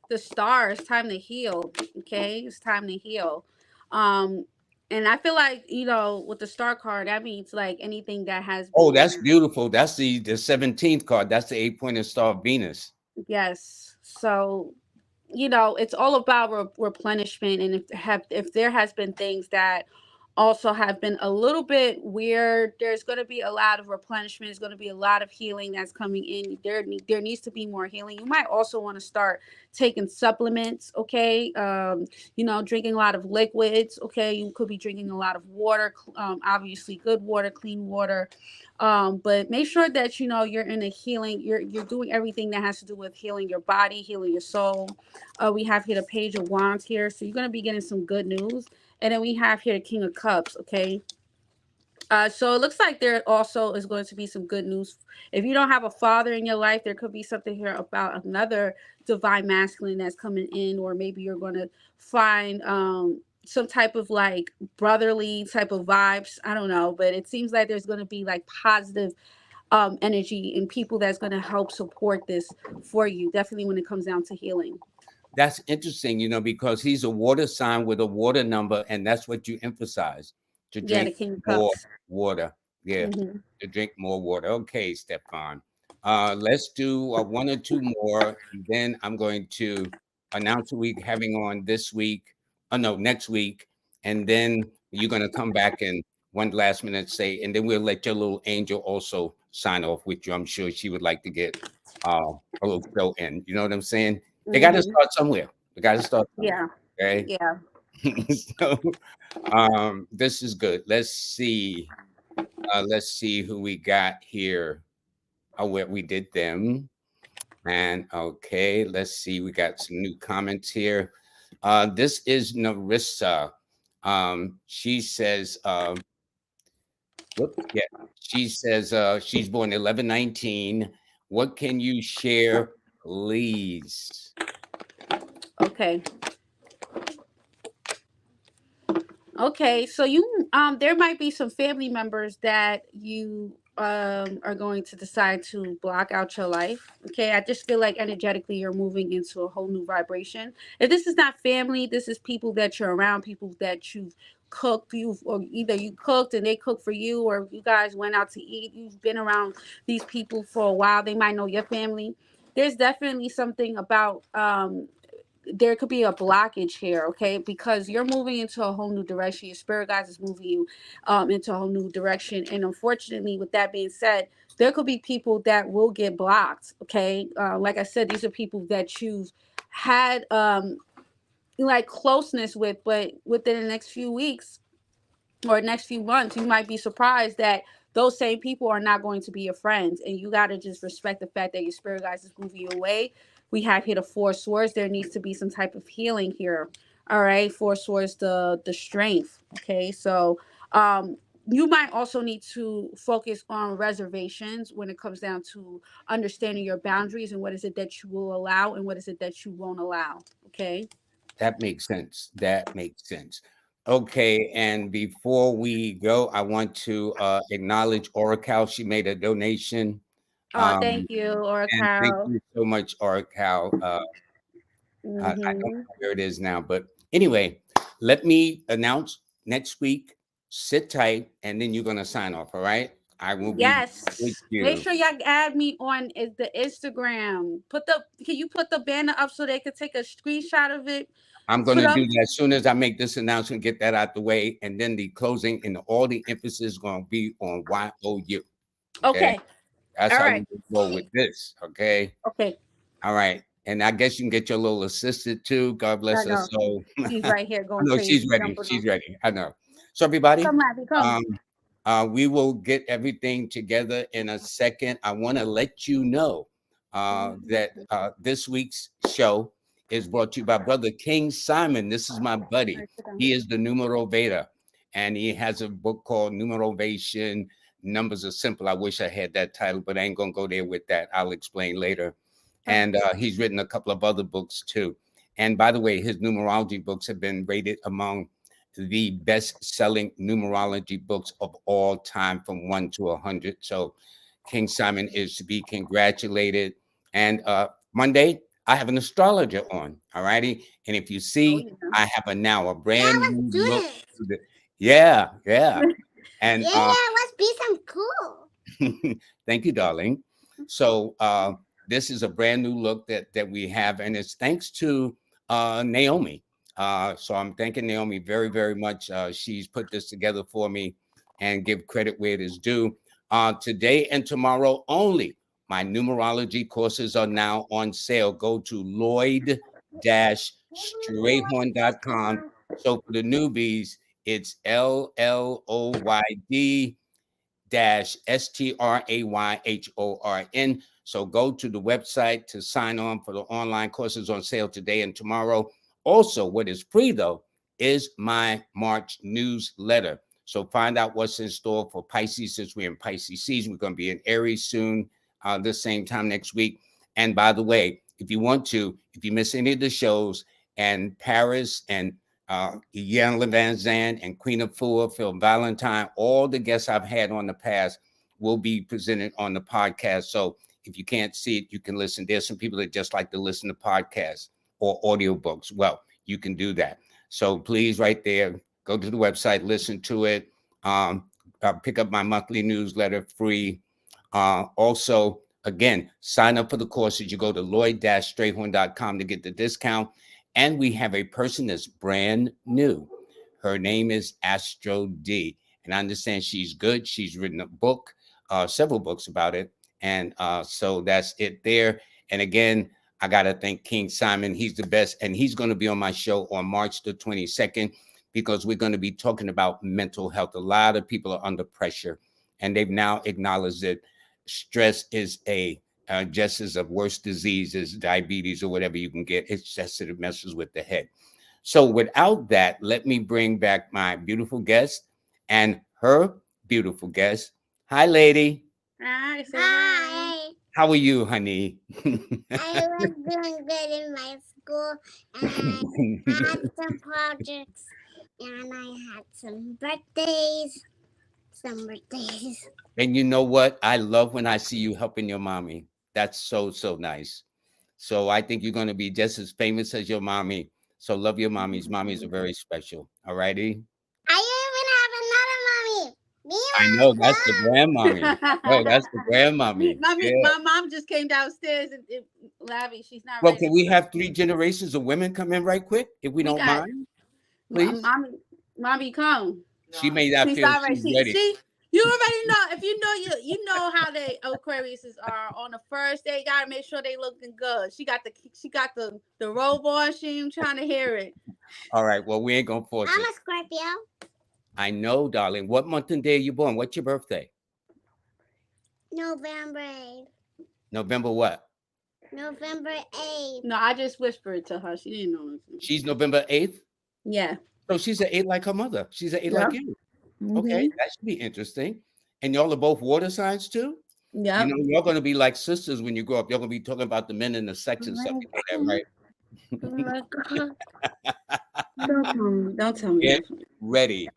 The star. It's time to heal. Okay, it's time to heal. And I feel like, with the star card, that means like anything that has been. Oh, that's beautiful. That's the 17th card. That's the 8-pointed star of Venus. Yes. So, it's all about replenishment. And if there has been things that also have been a little bit weird, there's going to be a lot of replenishment. There's going to be a lot of healing that's coming in. There needs to be more healing. You might also want to start taking supplements. Okay. Drinking a lot of liquids. Okay. You could be drinking a lot of water, obviously good water, clean water. But make sure that you're in a healing. You're doing everything that has to do with healing your body, healing your soul. We have here the Page of Wands here, so you're gonna be getting some good news. And then we have here the King of Cups. Okay. So it looks like there also is going to be some good news. If you don't have a father in your life, there could be something here about another divine masculine that's coming in, or maybe you're going to find some type of like brotherly type of vibes. I don't know, but it seems like there's going to be like positive energy and people that's going to help support this for you. Definitely when it comes down to healing. That's interesting, because he's a water sign with a water number, and that's what you emphasize, to Yeah, the drink King of more Cups. water. Yeah, to drink more water. Okay, Stefan. Let's do one or two more, and then I'm going to announce who we're having on this week. Oh no, next week, and then you're going to come back and one last minute say, and then we'll let your little angel also sign off with you. I'm sure she would like to get a little show in. You know what I'm saying? They got to start somewhere. They got to start somewhere. Yeah. Okay. Yeah. So, this is good. Let's see. Let's see who we got here. Oh, where we did them. And okay, let's see. We got some new comments here. This is Narissa. She says, yeah, she says she's born 11/19. What can you share, please? Okay. Okay, so there might be some family members that you are going to decide to block out your life. Okay, I just feel like energetically you're moving into a whole new vibration. If this is not family, this is people that you're around, people that you've cooked, or either you cooked and they cooked for you, or you guys went out to eat, you've been around these people for a while, they might know your family. There's definitely something about there could be a blockage here, okay? Because you're moving into a whole new direction. Your spirit guides is moving you into a whole new direction. And unfortunately, with that being said, there could be people that will get blocked, okay? Like I said, these are people that you've had like closeness with, but within the next few weeks or next few months, you might be surprised that those same people are not going to be your friends. And you got to just respect the fact that your spirit guides is moving you away. We have here the Four Swords. There needs to be some type of healing here. All right. Four Swords, the strength. Okay. So, you might also need to focus on reservations when it comes down to understanding your boundaries and what is it that you will allow and what is it that you won't allow. Okay. That makes sense. That makes sense. Okay, and before we go, I want to acknowledge Oracal. She made a donation. Thank Um, you, and thank Oracle. you so much, Oracal. I don't Mm-hmm. know where it is now, but anyway, let me announce next week. Sit tight, and then you're gonna sign off. All right? I will be with Yes. Make you. sure y'all add me on the Instagram. Can you put the banner up so they could take a screenshot of it? I'm going Put to up. do that as soon as I make this announcement, get that out the way, and then the closing and all the emphasis is going to be on YOU. Okay, Okay. that's All how right. we roll with this. Okay, Okay. all right, and I guess you can get your little assistant too. God I bless her. know. So She's I right here going know she's crazy, ready. jumping on. She's ready. I know. So everybody, Come, Abby, come. um, we will get everything together in a second. I want to let you know that this week's show is brought to you by Brother King Simon. This is my buddy. All right, sit down. He is the numero beta, and he has a book called Numerovation. Numbers are simple. I wish I had that title, but I ain't gonna go there with that. I'll explain later. Okay. And he's written a couple of other books too. And by the way, his numerology books have been rated among the best-selling numerology books of all time, from 1 to 100. So King Simon is to be congratulated. And Monday, I have an astrologer on. All righty. And if you Oh see, yeah. I have a now a Yeah, brand let's new do look. this. Yeah, yeah. And Yeah, let's be some cool. thank you, darling. So this is a brand new look that we have, and it's thanks to Naomi. So I'm thanking Naomi very, very much. She's put this together for me, and give credit where it is due. Today and tomorrow only, my numerology courses are now on sale. Go to Lloyd-Strayhorn.com. So for the newbies, it's LLOYD Strayhorn. So go to the website to sign on for the online courses on sale today and tomorrow. Also, what is free though is my March newsletter. So find out what's in store for Pisces, since we're in Pisces season. We're going to be in Aries soon, the same time next week. And by the way, if you want to, if you miss any of the shows, and Paris and Ian Van Zandt and Queen of Four, Phil Valentine, all the guests I've had on the past will be presented on the podcast. So if you can't see it, you can listen. There's some people that just like to listen to podcasts or audiobooks. Well, you can do that. So please, right there, go to the website, listen to it. Pick up my monthly newsletter free. Also, again, sign up for the courses. You go to Lloyd-Strayhorn.com to get the discount. And we have a person that's brand new. Her name is Astro D. And I understand she's good. She's written a book, several books about it. And so that's it there. And again, I got to thank King Simon. He's the best. And he's going to be on my show on March the 22nd, because we're going to be talking about mental health. A lot of people are under pressure, and they've now acknowledged that stress is just as a worse disease as diabetes or whatever you can get. It's just that it messes with the head. So without that, let me bring back my beautiful guest and her beautiful guest. Hi, lady. Hi. Say hi. Hi. How are you, honey? I was doing good in my school, and I had some projects, and I had some birthdays. And you know what? I love when I see you helping your mommy. That's so, so nice. So I think you're going to be just as famous as your mommy. So love your mommies. Mommies are very special. All righty. I I know that's the grandmommy. No, that's the grandmommy. Mommy, Yeah. my mom just came downstairs and Lavi, she's not Well, ready. can we have 3 generations of women come in right quick, if we We don't got mind, please? mommy, come. She may not She's feel not ready. she's ready. See, you already know. If you know how they Aquariuses are on the first. They gotta make sure they looking good. She got the robe on. She ain't trying to hear it. All right. Well, we ain't gonna force I'm it. a Scorpio. I know, darling. What month and day are you born? What's your birthday? November 8th. November what? November 8th. No, I just whispered to her. She didn't know. She's November 8th. Yeah. So she's an 8 like her mother. She's an 8 like Yep. you. Mm-hmm. Okay, that should be interesting. And y'all are both water signs too? Yep. You know, you're gonna be like sisters when you grow up. You're gonna be talking about the men and the sex and stuff. You know that, right? Don't tell me. Get ready.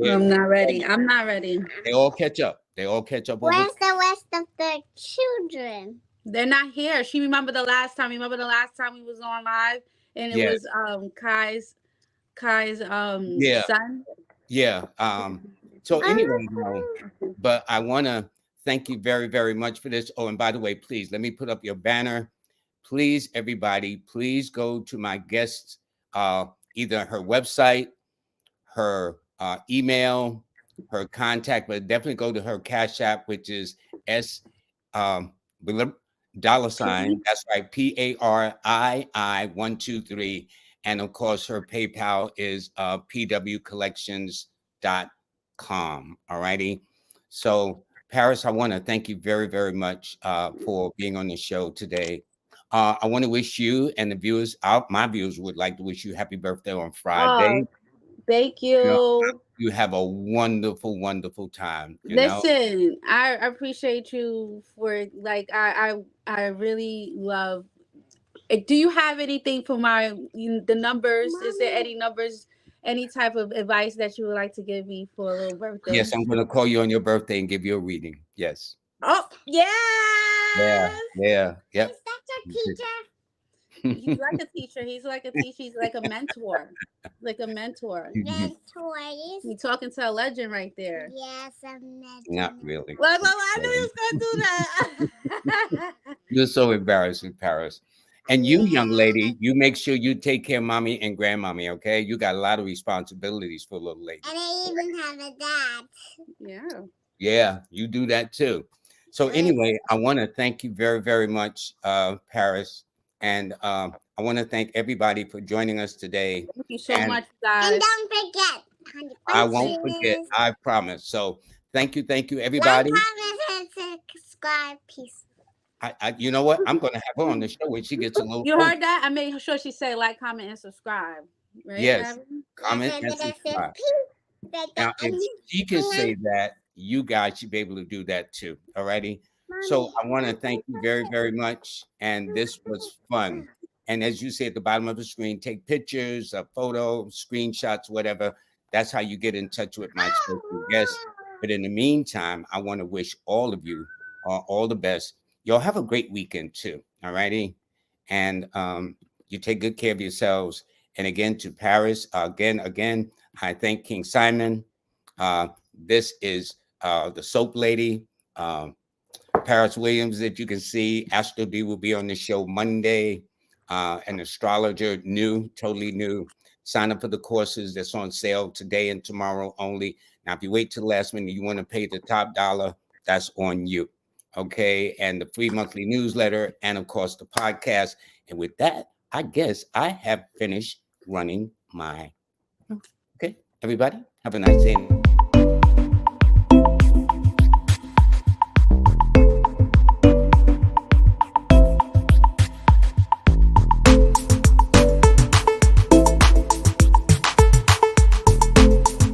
I'm not ready. I'm not ready. They all catch up. They all catch up. Where's the rest of the children? They're not here. She remember the last time. Remember the last time we was on live and it was Kai's Yeah. son. Yeah. So anyway, but I want to thank you very, very much for this. Oh, and by the way, please let me put up your banner. Please, everybody, please go to my guest's either her website, her email, her contact, but definitely go to her Cash App, which is $, that's right, PARII123. And of course, her PayPal is pwcollections.com. All righty. So, Paris, I want to thank you very, very much for being on the show today. I want to wish you and the viewers, my viewers would like to wish you happy birthday on Friday. Oh, thank you. You have a wonderful, wonderful time. Listen, I appreciate you for I really love. Do you have anything for the numbers? Mommy. Is there any numbers, any type of advice that you would like to give me for a little birthday? Yes, I'm going to call you on your birthday and give you a reading. Yes. Oh, yeah. Yeah. Yep. Is that your teacher? He's like a teacher. He's like a teacher. He's like a mentor. Like a mentor. Mentors. You're talking to a legend right there. Yes, a legend. Not really. Well, I knew he was going to do that. You're so embarrassing, Paris. And you, young lady, you make sure you take care of mommy and grandmommy, okay? You got a lot of responsibilities for a little lady. And I even have a dad. Yeah. Yeah, you do that too. So anyway, I want to thank you very, very much, Paris. And I want to thank everybody for joining us today. Thank you so much, guys. And don't forget. I won't forget. I promise. So thank you, everybody. Don't promise and subscribe. Peace. You know what? I'm going to have her on the show when she gets a little. You heard that? I made sure she said like, comment, and subscribe. Right? Yes. Comment and subscribe. Now, if she can say that, you guys should be able to do that too. All righty. So I want to thank you very, very much. And this was fun. And as you see at the bottom of the screen, take pictures, a photo, screenshots, whatever. That's how you get in touch with my special guest. But in the meantime, I want to wish all of you all the best. Y'all have a great weekend too. All righty. And you take good care of yourselves. And again, to Paris, again, I thank King Simon. This is the soap lady, Paris Williams, that you can see. Astro D will be on the show Monday. An astrologer, totally new. Sign up for the courses that's on sale today and tomorrow only. Now, if you wait till the last minute, you want to pay the top dollar, that's on you. Okay. And the free monthly newsletter, and of course the podcast. And with that, I guess I have finished running my. Okay. Everybody have a nice day.